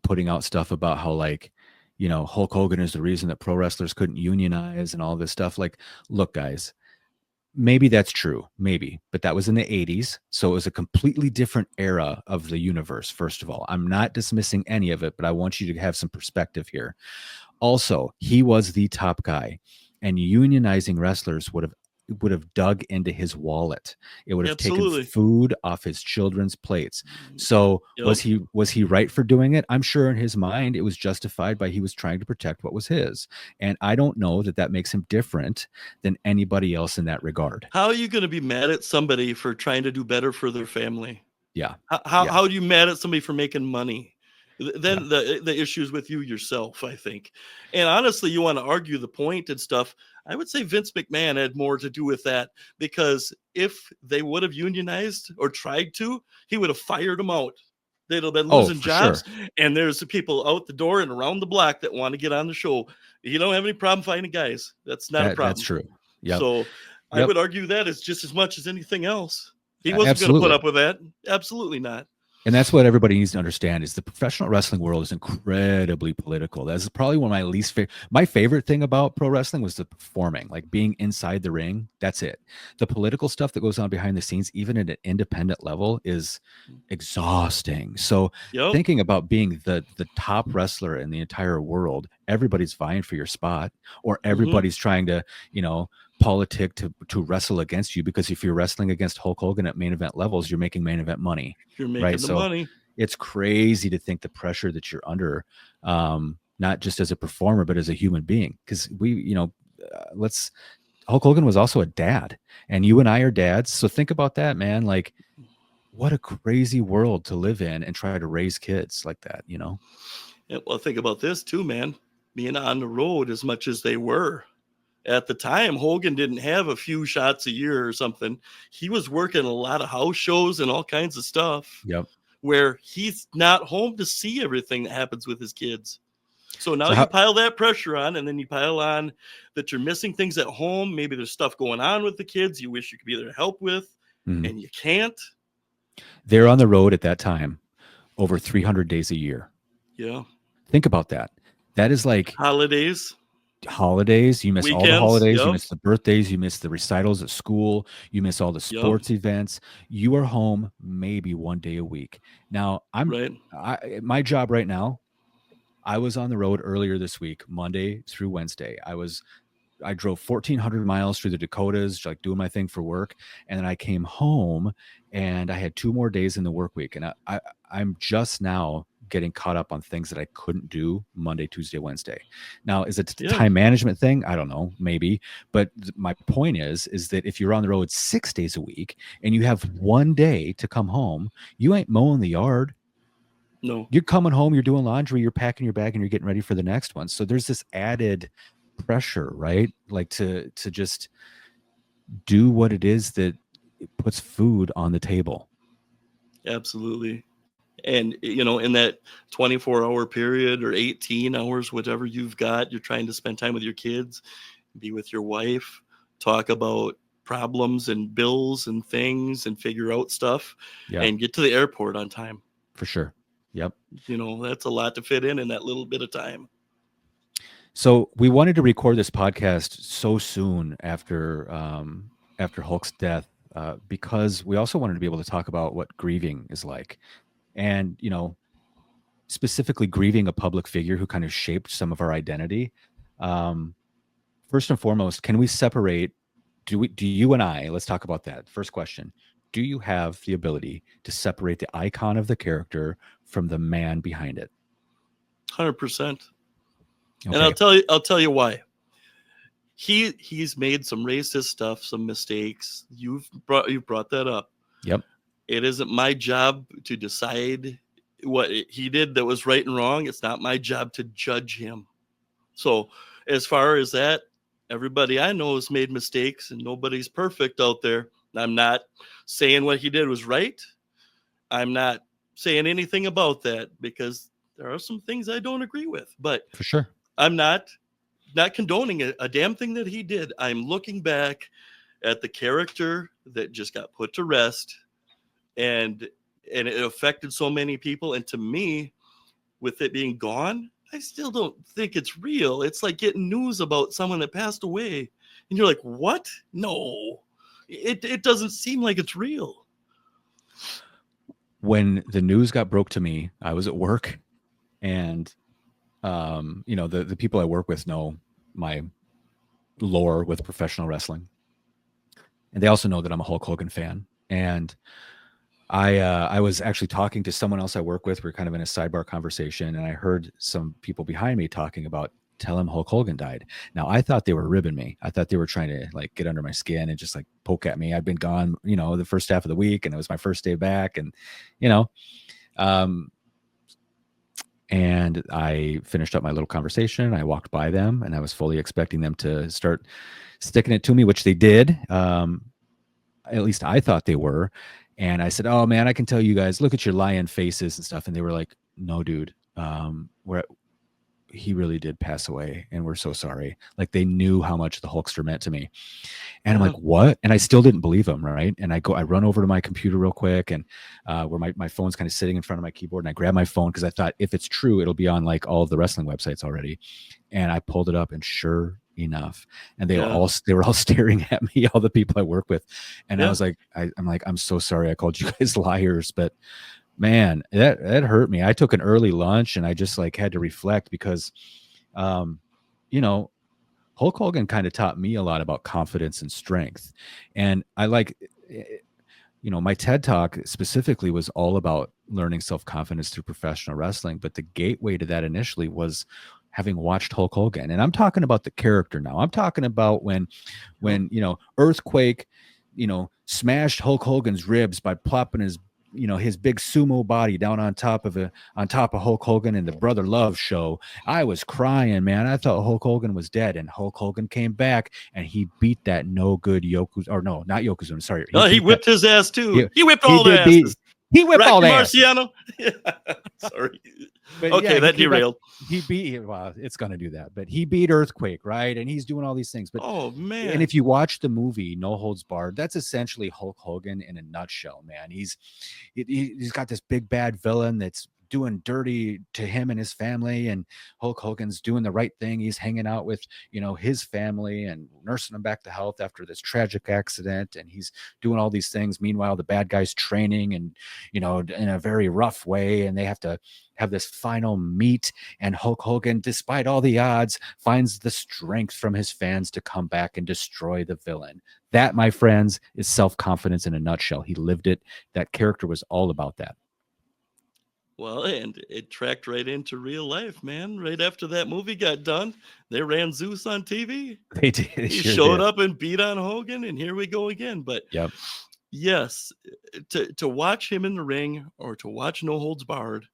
Speaker 1: putting out stuff about how Hulk Hogan is the reason that pro wrestlers couldn't unionize and all this stuff. Like, look, guys, maybe that's true, maybe, but that was in the 80s. So it was a completely different era of the universe. First of all, I'm not dismissing any of it, but I want you to have some perspective here. Also, he was the top guy, and unionizing wrestlers would have dug into his wallet. It would have taken
Speaker 2: Absolutely.
Speaker 1: food off his children's plates. So
Speaker 2: Yep.
Speaker 1: was he right for doing it? I'm sure in his mind it was justified by he was trying to protect what was his. And I don't know that that makes him different than anybody else in that regard.
Speaker 2: How are you going to be mad at somebody for trying to do better for their family?
Speaker 1: Yeah.
Speaker 2: How
Speaker 1: Yeah.
Speaker 2: are you mad at somebody for making money?
Speaker 1: Yeah.
Speaker 2: Then the issue is with you yourself, I think. And honestly, you want to argue the point and stuff. I would say Vince McMahon had more to do with that because if they would have unionized or tried to, he would have fired them out. They'd have been
Speaker 1: Oh,
Speaker 2: losing
Speaker 1: for
Speaker 2: jobs,
Speaker 1: sure.
Speaker 2: and there's people out the door and around the block that want to get on the show. You don't have any problem finding guys. That's not a
Speaker 1: That's
Speaker 2: problem.
Speaker 1: true. Yep.
Speaker 2: So I
Speaker 1: Yep.
Speaker 2: would argue that is just as much as anything else. He wasn't going to put
Speaker 1: Absolutely.
Speaker 2: up with that. Absolutely not.
Speaker 1: And that's what everybody needs to understand is the professional wrestling world is incredibly political. That's probably one of my least favorite. My favorite thing about pro wrestling was the performing, like being inside the ring. That's it. The political stuff that goes on behind the scenes, even at an independent level, is exhausting. So
Speaker 2: Yep.
Speaker 1: thinking about being the top wrestler in the entire world, everybody's vying for your spot, or
Speaker 2: Mm-hmm.
Speaker 1: everybody's trying to, politic to wrestle against you, because if you're wrestling against Hulk Hogan at main event levels, you're making main event money,
Speaker 2: You're
Speaker 1: right?
Speaker 2: making the
Speaker 1: So
Speaker 2: money.
Speaker 1: it's crazy to think the pressure that you're under, not just as a performer but as a human being, because let's Hulk Hogan was also a dad, and you and I are dads, so think about that, man. Like, what a crazy world to live in and try to raise kids like that.
Speaker 2: And well, think about this too, man. Being on the road as much as they were. At the time, Hogan didn't have a few shots a year or something. He was working a lot of house shows and all kinds of stuff
Speaker 1: Yep.
Speaker 2: where he's not home to see everything that happens with his kids. So now
Speaker 1: So
Speaker 2: you
Speaker 1: how
Speaker 2: pile that pressure on, and then you pile on that you're missing things at home. Maybe there's stuff going on with the kids you wish you could be there to help with,
Speaker 1: Mhm.
Speaker 2: and you can't.
Speaker 1: They're on the road at that time over 300 days a year.
Speaker 2: Yeah.
Speaker 1: Think about that. That is like
Speaker 2: Holidays,
Speaker 1: holidays. You miss all the
Speaker 2: weekends.
Speaker 1: holidays, you
Speaker 2: Yep.
Speaker 1: miss the birthdays, you miss the recitals at school, you miss all the
Speaker 2: Yep.
Speaker 1: sports events. You are home maybe one day a week. Now,
Speaker 2: Right.
Speaker 1: my job right now, I was on the road earlier this week, Monday through Wednesday. I drove 1,400 miles through the Dakotas, like doing my thing for work. And then I came home and I had 2 more days in the work week. And I'm just now getting caught up on things that I couldn't do Monday, Tuesday, Wednesday. Now, is it a
Speaker 2: Yeah.
Speaker 1: time management thing? I don't know, maybe. But my point is that if you're on the road 6 days a week and you have one day to come home, you ain't mowing the yard.
Speaker 2: No.
Speaker 1: You're coming home, you're doing laundry, you're packing your bag, and you're getting ready for the next one. So there's this added pressure, right? Like to just do what it is that puts food on the table.
Speaker 2: Absolutely. And, you know, in that 24-hour period or 18 hours, whatever you've got, you're trying to spend time with your kids, be with your wife, talk about problems and bills and things and figure out stuff and get to the airport on time.
Speaker 1: For sure. Yep.
Speaker 2: You know, that's a lot to fit in that little bit of time.
Speaker 1: So we wanted to record this podcast so soon after Hulk's death, because we also wanted to be able to talk about what grieving is like, and you know, specifically grieving a public figure who kind of shaped some of our identity. First and foremost, can we separate? Do you and I? Let's talk about that. First question: do you have the ability to separate the icon of the character from the man behind it?
Speaker 2: 100%.
Speaker 1: Okay.
Speaker 2: And I'll tell you why. He's made some racist stuff, some mistakes. You've brought that up.
Speaker 1: Yep.
Speaker 2: It isn't my job to decide what he did that was right and wrong. It's not my job to judge him. So as far as that, everybody I know has made mistakes and nobody's perfect out there. I'm not saying what he did was right. I'm not saying anything about that because there are some things I don't agree with, but
Speaker 1: for sure,
Speaker 2: I'm not condoning a damn thing that he did. I'm looking back at the character that just got put to rest, and it affected so many people. And to me, with it being gone, I still don't think it's real. It's like getting news about someone that passed away, and you're like, what? No, it doesn't seem like it's real.
Speaker 1: When the news got broke to me, I was at work, and you know, the people I work with know my lore with professional wrestling, and they also know that I'm a Hulk Hogan fan. And I was actually talking to someone else I work with. We're kind of in a sidebar conversation, and I heard some people behind me talking about, tell him Hulk Hogan died. Now, I thought they were ribbing me. I thought they were trying to like get under my skin and just like poke at me. I'd been gone, you know, the first half of the week, and it was my first day back, and you know, and I finished up my little conversation. I walked by them, and I was fully expecting them to start sticking it to me, which they did. At least I thought they were. And I said, oh man, I can tell you guys, look at your lion faces and stuff. And they were like, no, dude, he really did pass away, and we're so sorry. Like, they knew how much the Hulkster meant to me. And I'm like, what? And I still didn't believe him, right? And I run over to my computer real quick, and where my phone's kind of sitting in front of my keyboard, and I grab my phone because I thought if it's true, it'll be on like all of the wrestling websites already. And I pulled it up, and sure enough, and they were all staring at me, all the people I work with. And I was like, I'm so sorry I called you guys liars, but man, that hurt me. I took an early lunch, and I just like had to reflect because, you know, Hulk Hogan kind of taught me a lot about confidence and strength. And I like, you know, my TED Talk specifically was all about learning self-confidence through professional wrestling. But the gateway to that initially was having watched Hulk Hogan. And I'm talking about the character now. I'm talking about when, you know, Earthquake, you know, smashed Hulk Hogan's ribs by plopping his, you know, his big sumo body down on top of Hulk Hogan in the Brother Love show. I was crying, man. I thought Hulk Hogan was dead, and Hulk Hogan came back, and he beat that no good Yokozuna, or no, not Yokozuna. Sorry,
Speaker 2: he whipped his ass too. He whipped all the asses.
Speaker 1: He whipped all the
Speaker 2: Marciano. Sorry.
Speaker 1: But
Speaker 2: okay, that derailed.
Speaker 1: He beat. Well, it's gonna do that. But he beat Earthquake, right? And he's doing all these things. But
Speaker 2: oh man!
Speaker 1: And if you watch the movie No Holds Barred, that's essentially Hulk Hogan in a nutshell, man. He's got this big bad villain that's doing dirty to him and his family, and Hulk Hogan's doing the right thing. He's hanging out with, you know, his family and nursing them back to health after this tragic accident, and he's doing all these things. Meanwhile, the bad guy's training, and you know, in a very rough way, and they have to have this final meet, and Hulk Hogan, despite all the odds, finds the strength from his fans to come back and destroy the villain. That, my friends, is self-confidence in a nutshell. He lived it. That character was all about that.
Speaker 2: Well, and it tracked right into real life, man. Right after that movie got done, they ran Zeus on TV.
Speaker 1: They did.
Speaker 2: He showed up and beat on Hogan, and here we go again. But yes, to watch him in the ring, or to watch No Holds Barred,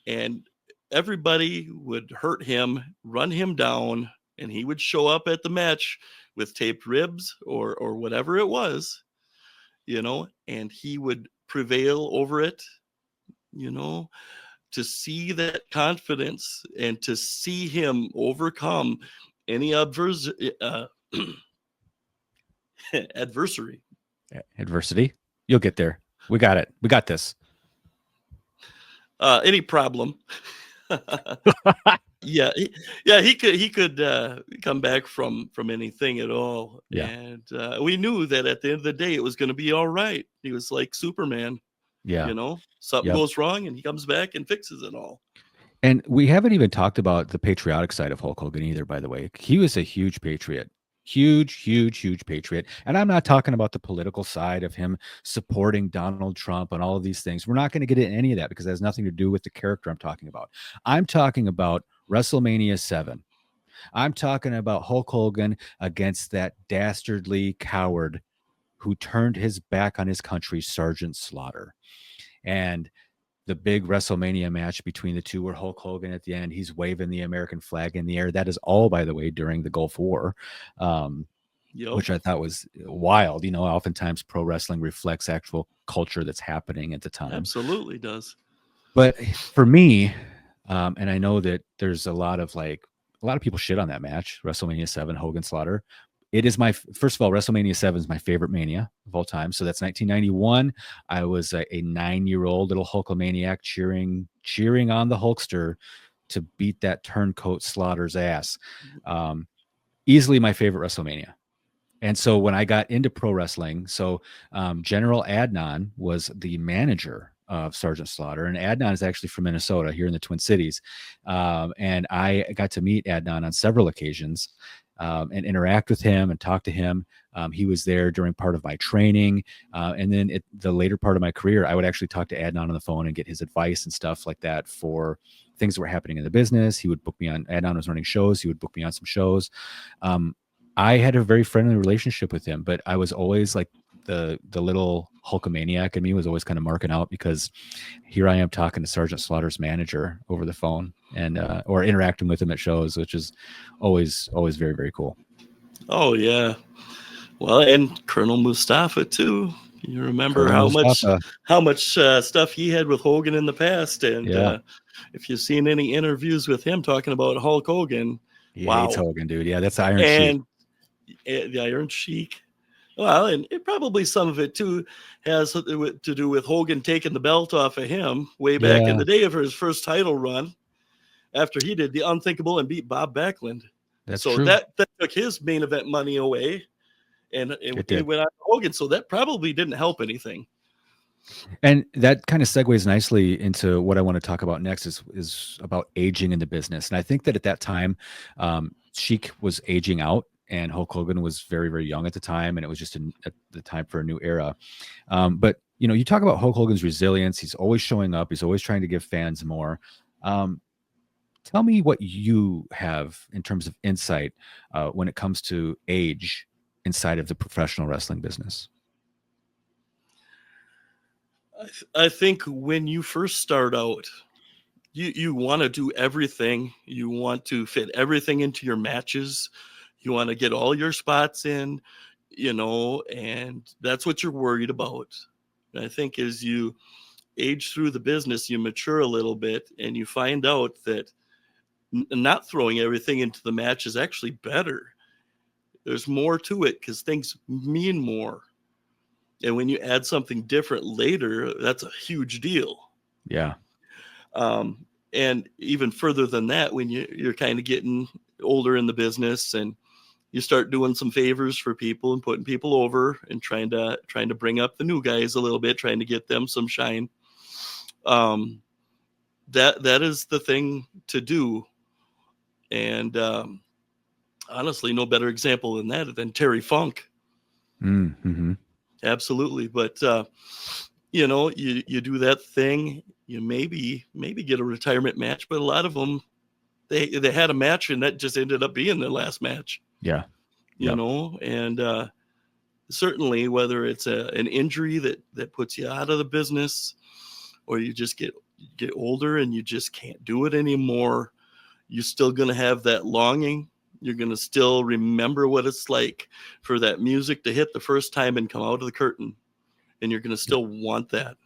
Speaker 2: and everybody would hurt him, run him down, and he would show up at the match with taped ribs or whatever it was. and he would prevail over it, you know, to see that confidence and to see him overcome any adversary.
Speaker 1: Adversity. You'll get there. We got it. We got this.
Speaker 2: Any problem. Yeah, he could come back from anything at all.
Speaker 1: Yeah.
Speaker 2: And we knew that at the end of the day it was going to be all right. He was like Superman.
Speaker 1: Yeah.
Speaker 2: Something
Speaker 1: Yep.
Speaker 2: goes wrong and he comes back and fixes it all.
Speaker 1: And we haven't even talked about the patriotic side of Hulk Hogan either, by the way. He was a huge patriot. Huge patriot. And I'm not talking about the political side of him supporting Donald Trump and all of these things. We're not going to get into any of that because it has nothing to do with the character I'm talking about. I'm talking about WrestleMania 7. I'm talking about Hulk Hogan against that dastardly coward who turned his back on his country, Sergeant Slaughter. And the big WrestleMania match between the two where Hulk Hogan at the end, he's waving the American flag in the air. That is all, by the way, during the Gulf War, which I thought was wild. Oftentimes pro wrestling reflects actual culture that's happening at the time.
Speaker 2: Absolutely does.
Speaker 1: But for me, and I know that there's a lot of people shit on that match, WrestleMania 7, Hogan Slaughter. It is first of all, WrestleMania 7 is my favorite Mania of all time. So that's 1991. I was a 9-year-old little Hulkamaniac cheering on the Hulkster to beat that turncoat Slaughter's ass. Easily my favorite WrestleMania. And so when I got into pro wrestling, General Adnan was the manager of Sergeant Slaughter, and Adnan is actually from Minnesota, here in the Twin Cities. And I got to meet Adnan on several occasions. And interact with him and talk to him. He was there during part of my training. And then the later part of my career, I would actually talk to Adnan on the phone and get his advice and stuff like that for things that were happening in the business. He would book me on, Adnan was running shows. He would book me on some shows. I had a very friendly relationship with him, but I was always like the little Hulkamaniac in me was always kind of marking out because here I am talking to Sergeant Slaughter's manager over the phone and or interacting with him at shows, which is always very, very cool.
Speaker 2: Oh yeah. Well, and Colonel Mustafa too. You remember
Speaker 1: Colonel
Speaker 2: how much stuff he had with Hogan in the past, and if you've seen any interviews with him talking about Hulk Hogan,
Speaker 1: wow, hates Hogan, dude. Yeah, that's the Iron Sheik.
Speaker 2: And the Iron Sheik. Well, and probably some of it too has to do with Hogan taking the belt off of him way back in the day of his first title run, after he did the unthinkable and beat Bob Backlund.
Speaker 1: That's true.
Speaker 2: That took his main event money away, and it went on to Hogan. So that probably didn't help anything.
Speaker 1: And that kind of segues nicely into what I want to talk about next is about aging in the business. And I think that at that time, Sheik was aging out. And Hulk Hogan was very, very young at the time, and it was just at the time for a new era. But you talk about Hulk Hogan's resilience. He's always showing up. He's always trying to give fans more. Tell me what you have in terms of insight when it comes to age inside of the professional wrestling business.
Speaker 2: I think when you first start out, you want to do everything. You want to fit everything into your matches. You want to get all your spots in, and that's what you're worried about. And I think as you age through the business, you mature a little bit and you find out that not throwing everything into the match is actually better. There's more to it because things mean more. And when you add something different later, that's a huge deal.
Speaker 1: Yeah.
Speaker 2: And even further than that, when you're kind of getting older in the business and you start doing some favors for people and putting people over and trying to bring up the new guys a little bit, trying to get them some shine. That is the thing to do. And honestly, no better example than that than Terry Funk.
Speaker 1: Mm-hmm.
Speaker 2: Absolutely. But you do that thing, you maybe get a retirement match, but a lot of them they had a match and that just ended up being their last match.
Speaker 1: Yeah.
Speaker 2: And certainly whether it's an injury that puts you out of the business, or you just get older and you just can't do it anymore, you're still going to have that longing. You're going to still remember what it's like for that music to hit the first time and come out of the curtain. and you're going to still want that.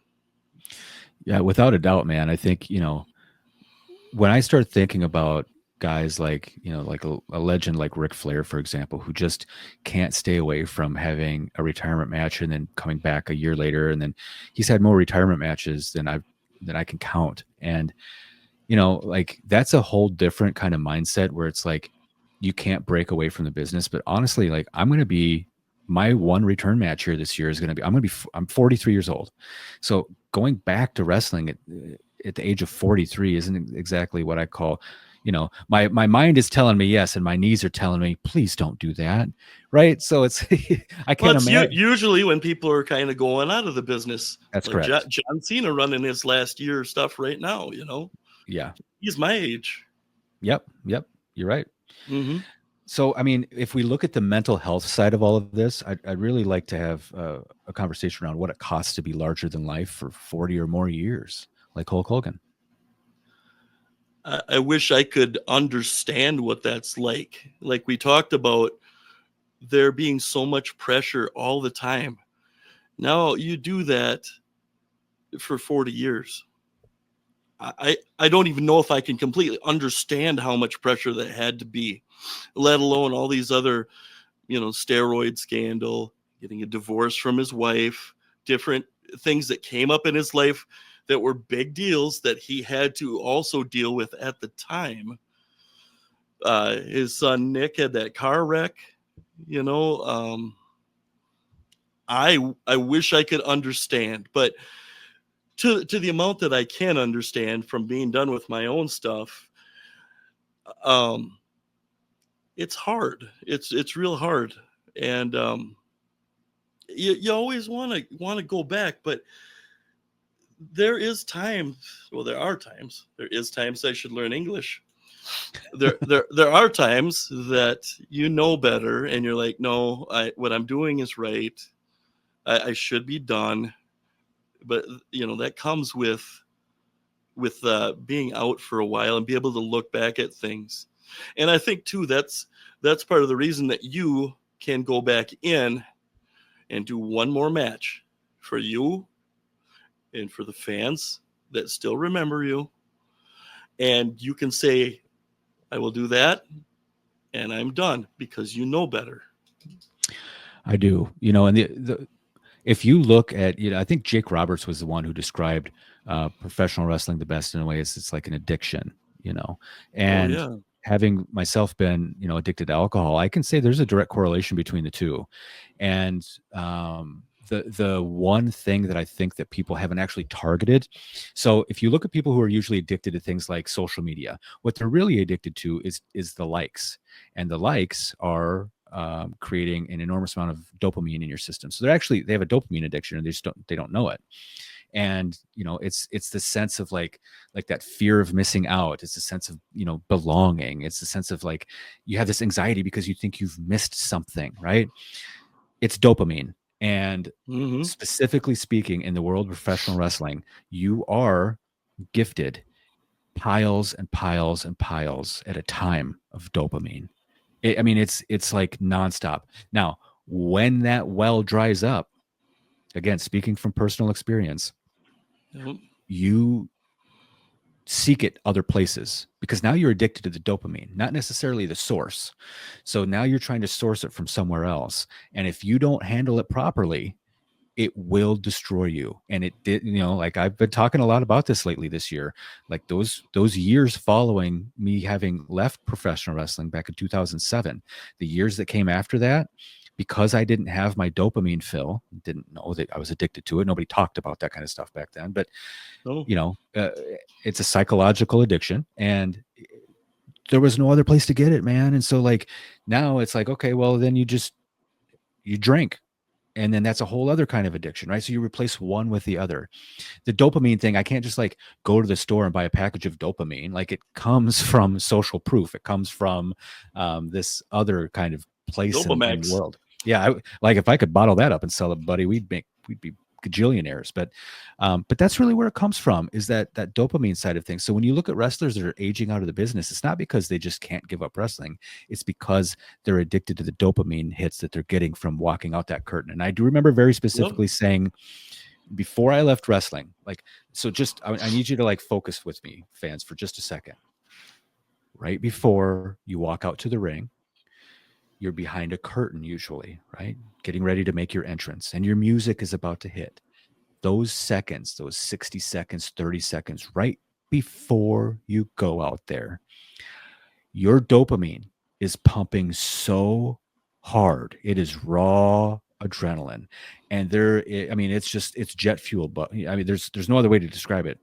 Speaker 1: Yeah, without a doubt, man. I think, when I start thinking about guys like, like a legend like Ric Flair, for example, who just can't stay away from having a retirement match and then coming back a year later, and then he's had more retirement matches than I can count. And like that's a whole different kind of mindset where it's like you can't break away from the business. But honestly, like my one return match here this year is going to be, I'm 43 years old. So going back to wrestling at the age of 43 isn't exactly what I call, my mind is telling me yes, and my knees are telling me, please don't do that. Right. So it's, I can't imagine.
Speaker 2: Usually when people are kind of going out of the business.
Speaker 1: That's
Speaker 2: like
Speaker 1: correct.
Speaker 2: John Cena running his last year stuff right now,
Speaker 1: Yeah.
Speaker 2: He's my age.
Speaker 1: Yep. You're right.
Speaker 2: Mm-hmm.
Speaker 1: So, I mean, if we look at the mental health side of all of this, I'd really like to have a conversation around what it costs to be larger than life for 40 or more years, like Hulk Hogan.
Speaker 2: I wish I could understand what that's like. Like we talked about, there being so much pressure all the time. Now you do that for 40 years. I don't even know if I can completely understand how much pressure that had to be, let alone all these other, steroid scandal, getting a divorce from his wife, different things that came up in his life that were big deals that he had to also deal with at the time. His son Nick had that car wreck, I wish I could understand, but to the amount that I can understand from being done with my own stuff, it's hard. It's real hard, and you always want to go back, but there is times. Well, there are times. There is times I should learn English. There are times that better, and you're like, no, what I'm doing is right. I should be done. But that comes with being out for a while and be able to look back at things. And I think too that's part of the reason that you can go back in and do one more match for you and for the fans that still remember you, and you can say, I will do that and I'm done, because better.
Speaker 1: I do, and the if you look at, I think Jake Roberts was the one who described professional wrestling the best in a way. It's like an addiction, and
Speaker 2: Oh, yeah.
Speaker 1: having myself been, addicted to alcohol, I can say there's a direct correlation between the two. And the one thing that I think that people haven't actually targeted. So if you look at people who are usually addicted to things like social media, what they're really addicted to is the likes, and the likes are creating an enormous amount of dopamine in your system. So they have a dopamine addiction, and they don't know it. And it's the sense of like that fear of missing out. It's a sense of belonging. It's a sense of like you have this anxiety because you think you've missed something, right? It's dopamine. And specifically speaking, in the world of professional wrestling, you are gifted piles and piles and piles at a time of dopamine. It's like nonstop. Now, when that well dries up, again, speaking from personal experience, you seek it other places, because now you're addicted to the dopamine, not necessarily the source. So now you're trying to source it from somewhere else. And if you don't handle it properly, it will destroy you. And it did, like I've been talking a lot about this lately this year, like those years following me having left professional wrestling back in 2007, the years that came after that, because I didn't have my dopamine fill, didn't know that I was addicted to it. Nobody talked about that kind of stuff back then, but it's a psychological addiction, and there was no other place to get it, man. And so like now it's like, okay, well then you drink, and then that's a whole other kind of addiction, right? So you replace one with the other. The dopamine thing, I can't just like go to the store and buy a package of dopamine. Like it comes from social proof. It comes from this other kind of place in the world. Yeah, like if I could bottle that up and sell it, buddy, we'd be gajillionaires, but that's really where it comes from, is that dopamine side of things. So when you look at wrestlers that are aging out of the business, it's not because they just can't give up wrestling. It's because they're addicted to the dopamine hits that they're getting from walking out that curtain. And I do remember very specifically saying, before I left wrestling, like, so just, I need you to like focus with me, fans, for just a second. Right before you walk out to the ring, you're behind a curtain usually, right? Getting ready to make your entrance, and your music is about to hit. Those seconds, those 60 seconds, 30 seconds, right before you go out there, your dopamine is pumping so hard. It is raw adrenaline. And it's jet fuel, but I mean, there's no other way to describe it.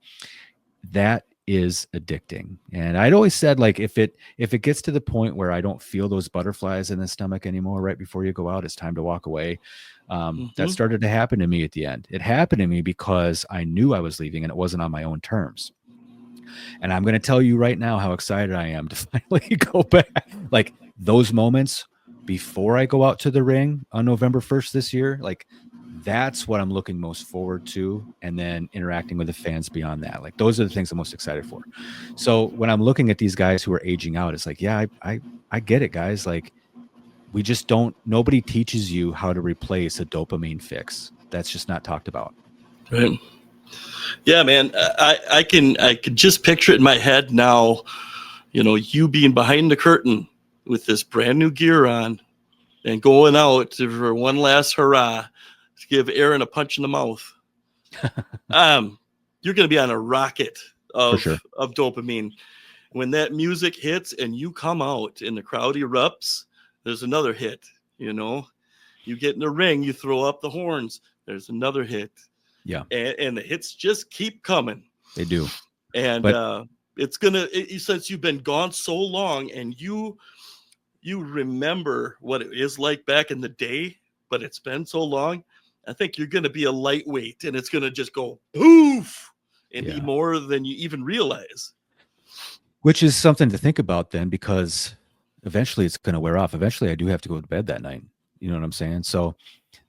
Speaker 1: That is addicting. And I'd always said, like, if it gets to the point where I don't feel those butterflies in the stomach anymore right before you go out, it's time to walk away. That started to happen to me at the end. It happened to me because I knew I was leaving and it wasn't on my own terms. And I'm going to tell you right now how excited I am to finally go back. Like, those moments before I go out to the ring on November 1st this year, like, that's what I'm looking most forward to. And then interacting with the fans beyond that. Like, those are the things I'm most excited for. So when I'm looking at these guys who are aging out, it's like, yeah, I get it, guys. Like, we just don't, nobody teaches you how to replace a dopamine fix. That's just not talked about.
Speaker 2: Right. Yeah, man. I can just picture it in my head now, you being behind the curtain with this brand new gear on and going out for one last hurrah to give Aaron a punch in the mouth. You're going to be on a rocket of dopamine. When that music hits and you come out and the crowd erupts, there's another hit. You get in the ring, you throw up the horns, there's another hit.
Speaker 1: Yeah.
Speaker 2: And the hits just keep coming.
Speaker 1: They do.
Speaker 2: And it's since you've been gone so long and you remember what it is like back in the day, but it's been so long, I think you're going to be a lightweight and it's going to just go poof and be more than you even realize.
Speaker 1: Which is something to think about then, because eventually it's going to wear off. Eventually I do have to go to bed that night. You know what I'm saying? So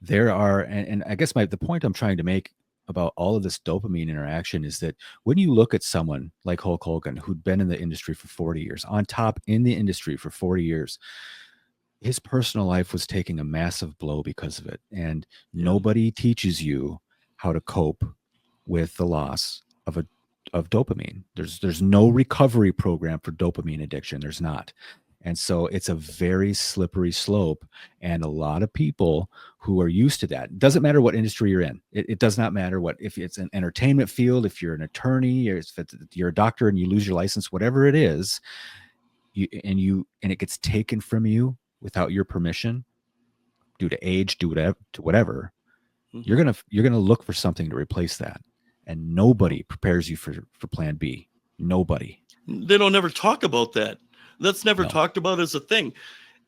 Speaker 1: there are, and I guess the point I'm trying to make about all of this dopamine interaction is that when you look at someone like Hulk Hogan, who'd been in the industry for 40 years, on top in the industry for 40 years, his personal life was taking a massive blow because of it. And nobody teaches you how to cope with the loss of dopamine. There's no recovery program for dopamine addiction. There's not. And so it's a very slippery slope. And a lot of people who are used to that, it doesn't matter what industry you're in. It does not matter if it's an entertainment field, if you're an attorney, or if you're a doctor and you lose your license, whatever it is, and it gets taken from you without your permission, due to age, due to whatever, you're gonna look for something to replace that. And nobody prepares you for plan B. Nobody.
Speaker 2: They don't ever talk about that. That's never talked about as a thing.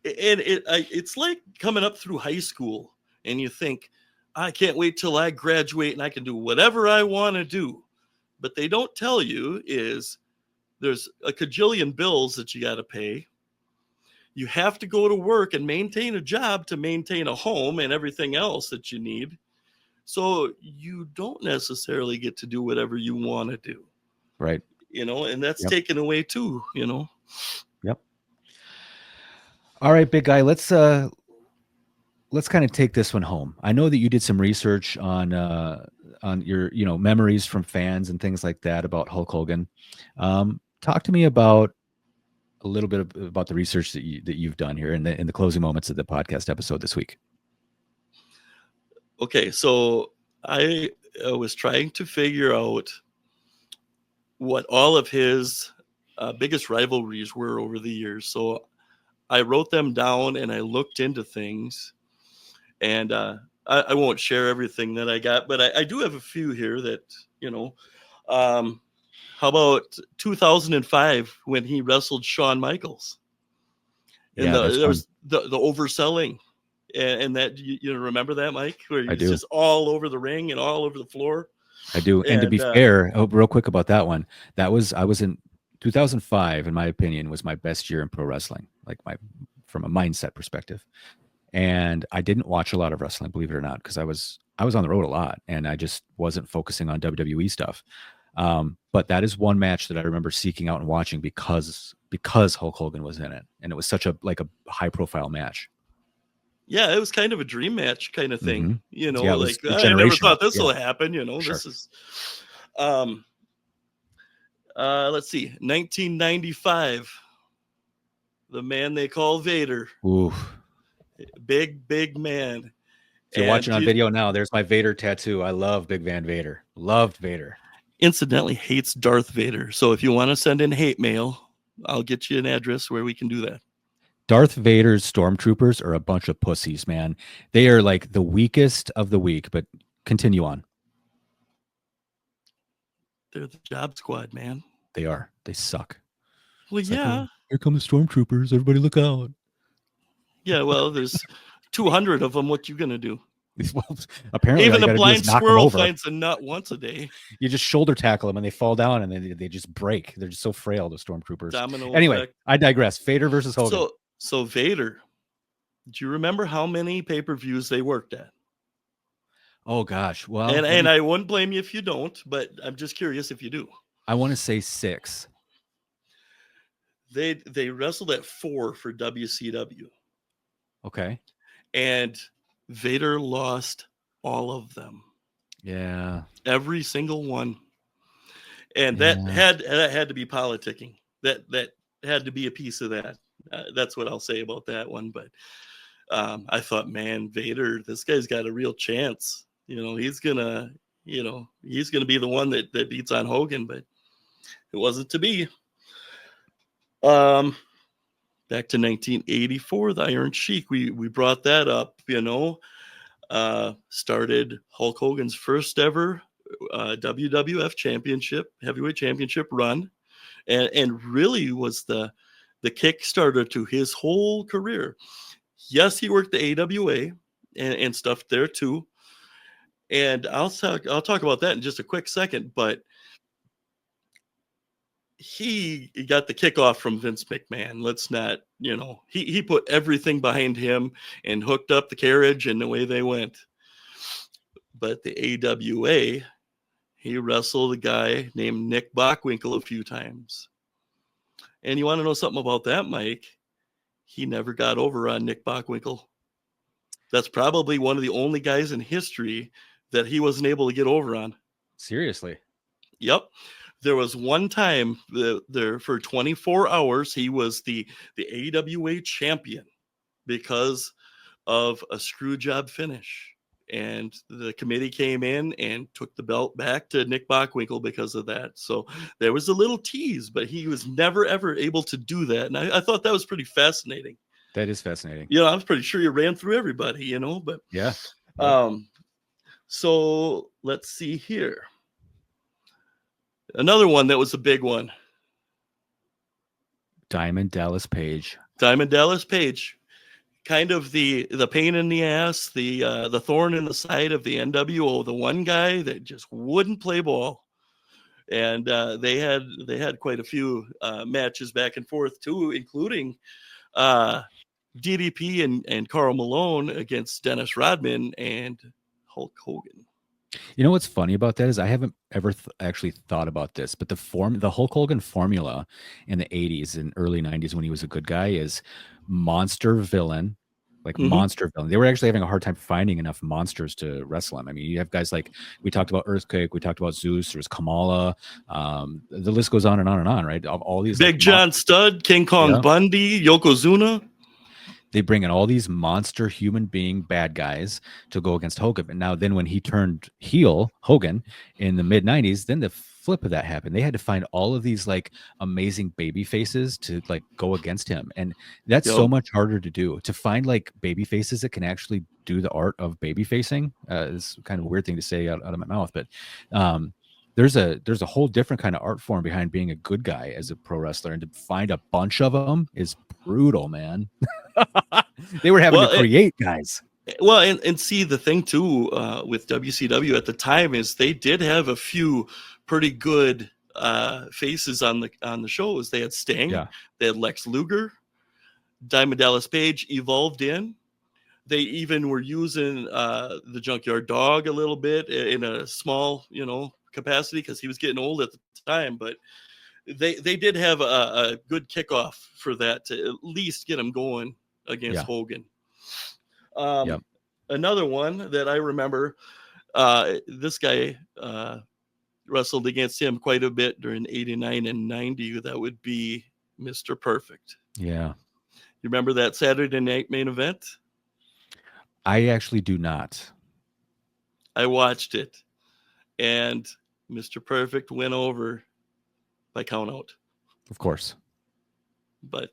Speaker 2: And it's like coming up through high school and you think, I can't wait till I graduate and I can do whatever I want to do. But they don't tell you is there's a cajillion bills that you got to pay. You have to go to work and maintain a job to maintain a home and everything else that you need. So you don't necessarily get to do whatever you want to do.
Speaker 1: Right.
Speaker 2: And that's taken away too,
Speaker 1: Yep. All right, big guy, let's kind of take this one home. I know that you did some research on your, memories from fans and things like that about Hulk Hogan. Talk to me about a little bit about the research that you've done here in the closing moments of the podcast episode this week.
Speaker 2: Okay, so I was trying to figure out what all of his biggest rivalries were over the years. So I wrote them down and I looked into things, and I won't share everything that I got, but I do have a few here that, how about 2005 when he wrestled Shawn Michaels? And there was the overselling. And that, you remember that, Mike? Where he was just all over the ring and all over the floor?
Speaker 1: I do. And to be fair, real quick about that one, I was in 2005, in my opinion, was my best year in pro wrestling, like from a mindset perspective. And I didn't watch a lot of wrestling, believe it or not, because I was on the road a lot and I just wasn't focusing on WWE stuff. But that is one match that I remember seeking out and watching because Hulk Hogan was in it, and it was such a high profile match.
Speaker 2: Yeah, it was kind of a dream match kind of thing.
Speaker 1: Mm-hmm.
Speaker 2: You know,
Speaker 1: Yeah, it
Speaker 2: like
Speaker 1: was
Speaker 2: I never
Speaker 1: generational.
Speaker 2: thought this
Speaker 1: Yeah,
Speaker 2: will happen. You know,
Speaker 1: sure.
Speaker 2: this is. Let's see, 1995. The man they call Vader.
Speaker 1: Ooh.
Speaker 2: Big man.
Speaker 1: If you're watching on video now, there's my Vader tattoo. I love Big Van Vader. Loved Vader.
Speaker 2: Incidentally, hates Darth Vader. So if you want to send in hate mail, I'll get you an address where we can do that.
Speaker 1: Darth Vader's stormtroopers are a bunch of pussies, man. They are like the weakest of the weak, but continue on.
Speaker 2: They're the job squad, man.
Speaker 1: They are. They suck.
Speaker 2: Well,
Speaker 1: It's
Speaker 2: yeah.
Speaker 1: like, oh, here come the stormtroopers. Everybody look out.
Speaker 2: Yeah, well, there's 200 of them. What you going to do?
Speaker 1: Well, apparently,
Speaker 2: even a blind squirrel finds a nut once a day.
Speaker 1: You just shoulder tackle them and they fall down and they just break. They're just so frail, the stormtroopers.
Speaker 2: Domino
Speaker 1: anyway,
Speaker 2: effect.
Speaker 1: I digress. Vader versus Hogan.
Speaker 2: So Vader, do you remember how many pay-per-views they worked at?
Speaker 1: Oh gosh, well,
Speaker 2: and I wouldn't blame you if you don't, but I'm just curious if you do.
Speaker 1: I want to say 6.
Speaker 2: They wrestled at 4 for WCW.
Speaker 1: Okay.
Speaker 2: And Vader lost all of them.
Speaker 1: Yeah.
Speaker 2: Every single one. And that had to be politicking. That had to be a piece of that. That's what I'll say about that one. But I thought, man, Vader, this guy's got a real chance. You know, he's gonna be the one that beats on Hogan, but it wasn't to be. Back to 1984, the Iron Sheik. We brought that up, you know. Started Hulk Hogan's first ever WWF championship, heavyweight championship run, and really was the kickstarter to his whole career. Yes, he worked the AWA and stuff there too. And I'll talk about that in just a quick second, but he got the kickoff from Vince McMahon. Let's not, you know, he put everything behind him and hooked up the carriage and away they went. But the AWA, he wrestled a guy named Nick Bockwinkel a few times. And you want to know something about that, Mike? He never got over on Nick Bockwinkel. That's probably one of the only guys in history that he wasn't able to get over on.
Speaker 1: Seriously?
Speaker 2: Yep. There was one time there for 24 hours, he was the AWA champion because of a screw job finish. And the committee came in and took the belt back to Nick Bockwinkel because of that. So there was a little tease, but he was never, ever able to do that. And I thought that was pretty fascinating.
Speaker 1: That is fascinating.
Speaker 2: You know, I was pretty sure you ran through everybody, you know, but
Speaker 1: yeah.
Speaker 2: So let's see here. Another one that was a big one.
Speaker 1: Diamond Dallas Page.
Speaker 2: Diamond Dallas Page. Kind of the pain in the ass, the thorn in the side of the NWO, the one guy that just wouldn't play ball. And they had quite a few matches back and forth too, including DDP and Karl Malone against Dennis Rodman and Hulk Hogan.
Speaker 1: You know what's funny about that is I haven't ever actually thought about this, but the Hulk Hogan formula in the 80s and early 90s when he was a good guy is monster villain, monster villain. They were actually having a hard time finding enough monsters to wrestle him. I mean, you have guys like, we talked about Earthquake, we talked about Zeus, there was Kamala, the list goes on and on and on, right? All these
Speaker 2: Big John Studd, King Kong Bundy, Yokozuna.
Speaker 1: They bring in all these monster human being bad guys to go against Hogan. And now then when he turned heel, Hogan, in the mid 90s, then the flip of that happened. They had to find all of these like amazing baby faces to like go against him. And that's so much harder to do, to find like baby faces that can actually do the art of baby facing. It's kind of a weird thing to say out of my mouth, but there's a whole different kind of art form behind being a good guy as a pro wrestler, and to find a bunch of them is brutal, man. They were having to create guys.
Speaker 2: Well, and see, the thing too with WCW at the time is they did have a few pretty good faces on the shows. They had Sting, they had Lex Luger, Diamond Dallas Page evolved in. They even were using the junkyard dog a little bit in a small, capacity because he was getting old at the time. But they did have a good kickoff for that to at least get him going against
Speaker 1: Yeah.
Speaker 2: Hogan.
Speaker 1: Yep.
Speaker 2: Another one that I remember, this guy wrestled against him quite a bit during 89 and 90. That would be Mr. Perfect.
Speaker 1: Yeah.
Speaker 2: You remember that Saturday night main event?
Speaker 1: I actually do not.
Speaker 2: I watched it, and Mr. Perfect went over by count out.
Speaker 1: Of course.
Speaker 2: But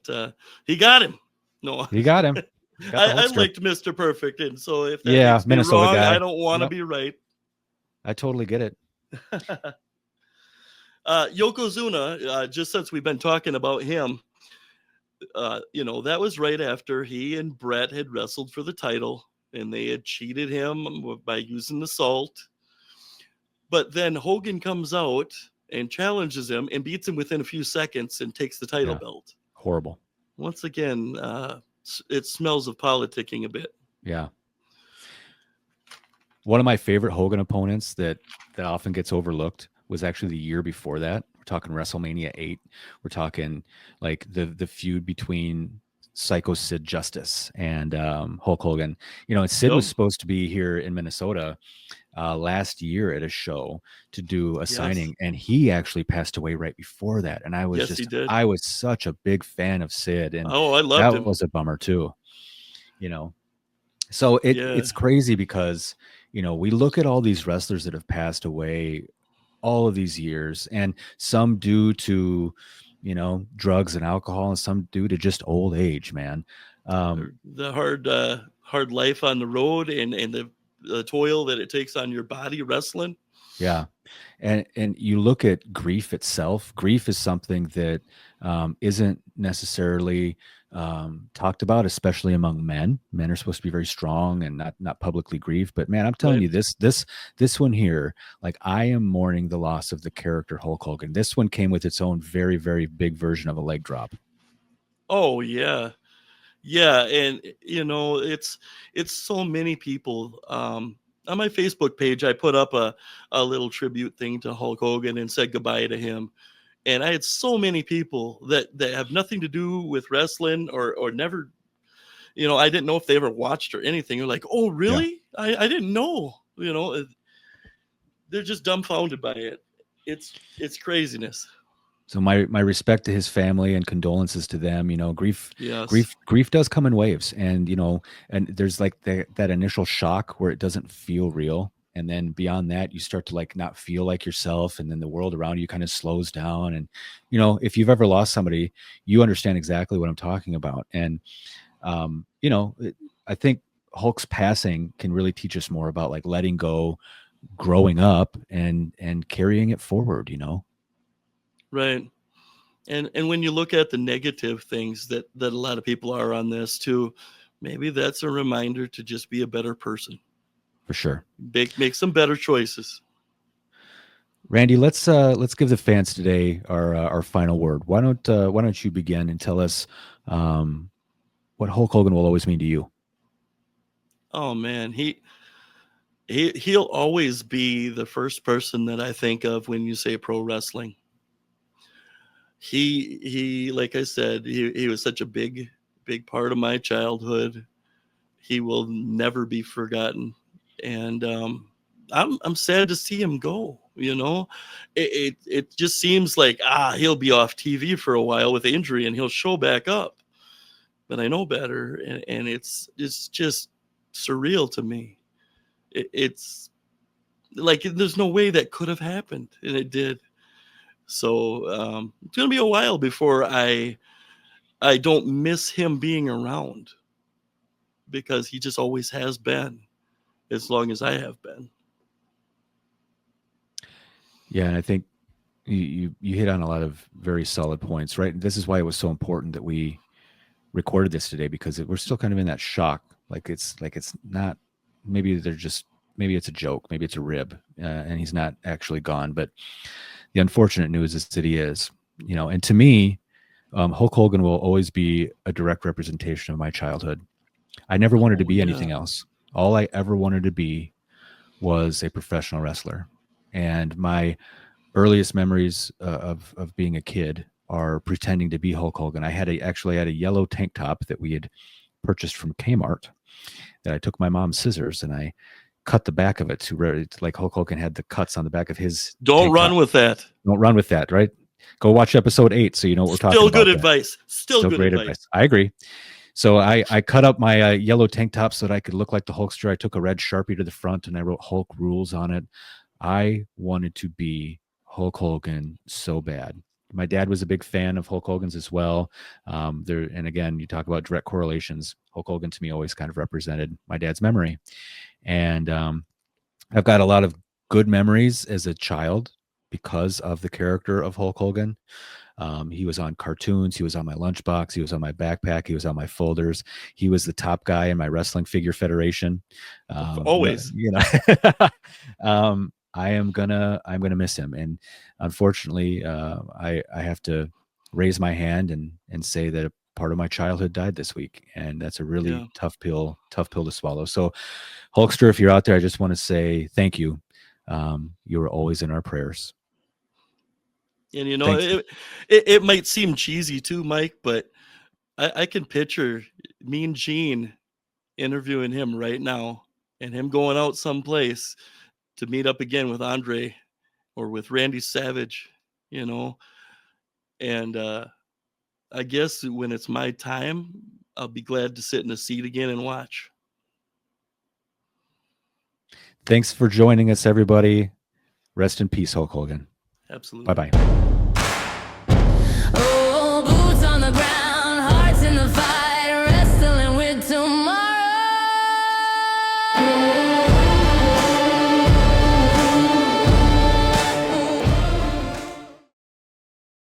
Speaker 2: he got him. No,
Speaker 1: You got him. Got the
Speaker 2: I
Speaker 1: Hulkster.
Speaker 2: liked Mr. Perfect, and so if that
Speaker 1: Yeah,
Speaker 2: makes me
Speaker 1: Minnesota
Speaker 2: wrong,
Speaker 1: guy.
Speaker 2: I don't want to
Speaker 1: Yep.
Speaker 2: be right.
Speaker 1: I totally get it.
Speaker 2: Yokozuna, just since we've been talking about him, that was right after he and Brett had wrestled for the title, and they had cheated him by using the salt. But then Hogan comes out and challenges him and beats him within a few seconds and takes the title belt.
Speaker 1: Horrible.
Speaker 2: Once again, it smells of politicking a bit.
Speaker 1: Yeah. One of my favorite Hogan opponents that often gets overlooked was actually the year before that. We're talking WrestleMania 8. We're talking like the feud between Psycho Sid Justice and Hulk Hogan. And Sid was supposed to be here in Minnesota last year at a show to do a signing, and he actually passed away right before that. And I was I was such a big fan of Sid, and
Speaker 2: I loved him.
Speaker 1: That was a bummer too. So it's crazy because we look at all these wrestlers that have passed away all of these years, and some due to drugs and alcohol, and some due to just old age, man.
Speaker 2: The hard life on the road, and the toil that it takes on your body wrestling.
Speaker 1: Yeah. And you look at grief itself. Grief is something that isn't necessarily talked about, especially among men. Men are supposed to be very strong and not publicly grieve. But man, I'm telling you, this one here, like, I am mourning the loss of the character Hulk Hogan. This one came with its own very, very big version of a leg drop.
Speaker 2: Oh yeah. Yeah, and it's so many people. On my Facebook page, I put up a little tribute thing to Hulk Hogan and said goodbye to him. And I had so many people that have nothing to do with wrestling or never, I didn't know if they ever watched or anything. They're like, oh, really? Yeah. I didn't know. They're just dumbfounded by it. It's craziness.
Speaker 1: So my respect to his family and condolences to them. Grief does come in waves, and and there's like that initial shock where it doesn't feel real, and then beyond that, you start to like not feel like yourself, and then the world around you kind of slows down. And if you've ever lost somebody, you understand exactly what I'm talking about. And I think Hulk's passing can really teach us more about like letting go, growing up, and carrying it forward.
Speaker 2: Right. And when you look at the negative things that a lot of people are on this too, maybe that's a reminder to just be a better person.
Speaker 1: For sure.
Speaker 2: Make some better choices.
Speaker 1: Randy, let's give the fans today our final word. Why don't you begin and tell us what Hulk Hogan will always mean to you?
Speaker 2: Oh man, he'll always be the first person that I think of when you say pro wrestling. He like I said, he was such a big part of my childhood. He will never be forgotten, and I'm sad to see him go. It just seems like he'll be off TV for a while with injury, and he'll show back up. But I know better, and it's just surreal to me. It's like there's no way that could have happened, and it did. So it's gonna be a while before I don't miss him being around, because he just always has been, as long as I have been.
Speaker 1: Yeah, and I think you hit on a lot of very solid points, right? This is why it was so important that we recorded this today, because we're still kind of in that shock. Like it's not, maybe it's a joke, maybe it's a rib, and he's not actually gone. But the unfortunate news is that he is, and to me, Hulk Hogan will always be a direct representation of my childhood. I never wanted to
Speaker 2: Oh,
Speaker 1: be
Speaker 2: yeah.
Speaker 1: anything else. All I ever wanted to be was a professional wrestler. And my earliest memories of being a kid are pretending to be Hulk Hogan. I actually had a yellow tank top that we had purchased from Kmart that I took my mom's scissors and I cut the back of it to like Hulk Hogan had the cuts on the back of his
Speaker 2: Don't
Speaker 1: tank
Speaker 2: run
Speaker 1: top.
Speaker 2: with that.
Speaker 1: Don't run with that, right? Go watch episode 8 so you know what we're talking
Speaker 2: Still
Speaker 1: about.
Speaker 2: good
Speaker 1: there.
Speaker 2: advice. Still good
Speaker 1: great advice. I agree. So I cut up my yellow tank top so that I could look like the Hulkster. I took a red Sharpie to the front and I wrote Hulk rules on it. I wanted to be Hulk Hogan so bad. My dad was a big fan of Hulk Hogan's as well. And again, you talk about direct correlations. Hulk Hogan to me always kind of represented my dad's memory. And I've got a lot of good memories as a child because of the character of Hulk Hogan. He was on cartoons. He was on my lunchbox. He was on my backpack. He was on my folders. He was the top guy in my wrestling figure federation.
Speaker 2: Always.
Speaker 1: You know, I'm gonna miss him. And unfortunately, I have to raise my hand and say that a part of my childhood died this week, and that's a really tough pill to swallow. So, Hulkster, if you're out there, I just want to say thank you. You were always in our prayers.
Speaker 2: And you know, it might seem cheesy too, Mike, but I can picture Mean Gene interviewing him right now and him going out someplace to meet up again with Andre or with Randy Savage, you know. And I guess when it's my time, I'll be glad to sit in a seat again and watch.
Speaker 1: Thanks for joining us, everybody. Rest in peace, Hulk Hogan.
Speaker 2: Absolutely.
Speaker 1: Bye-bye.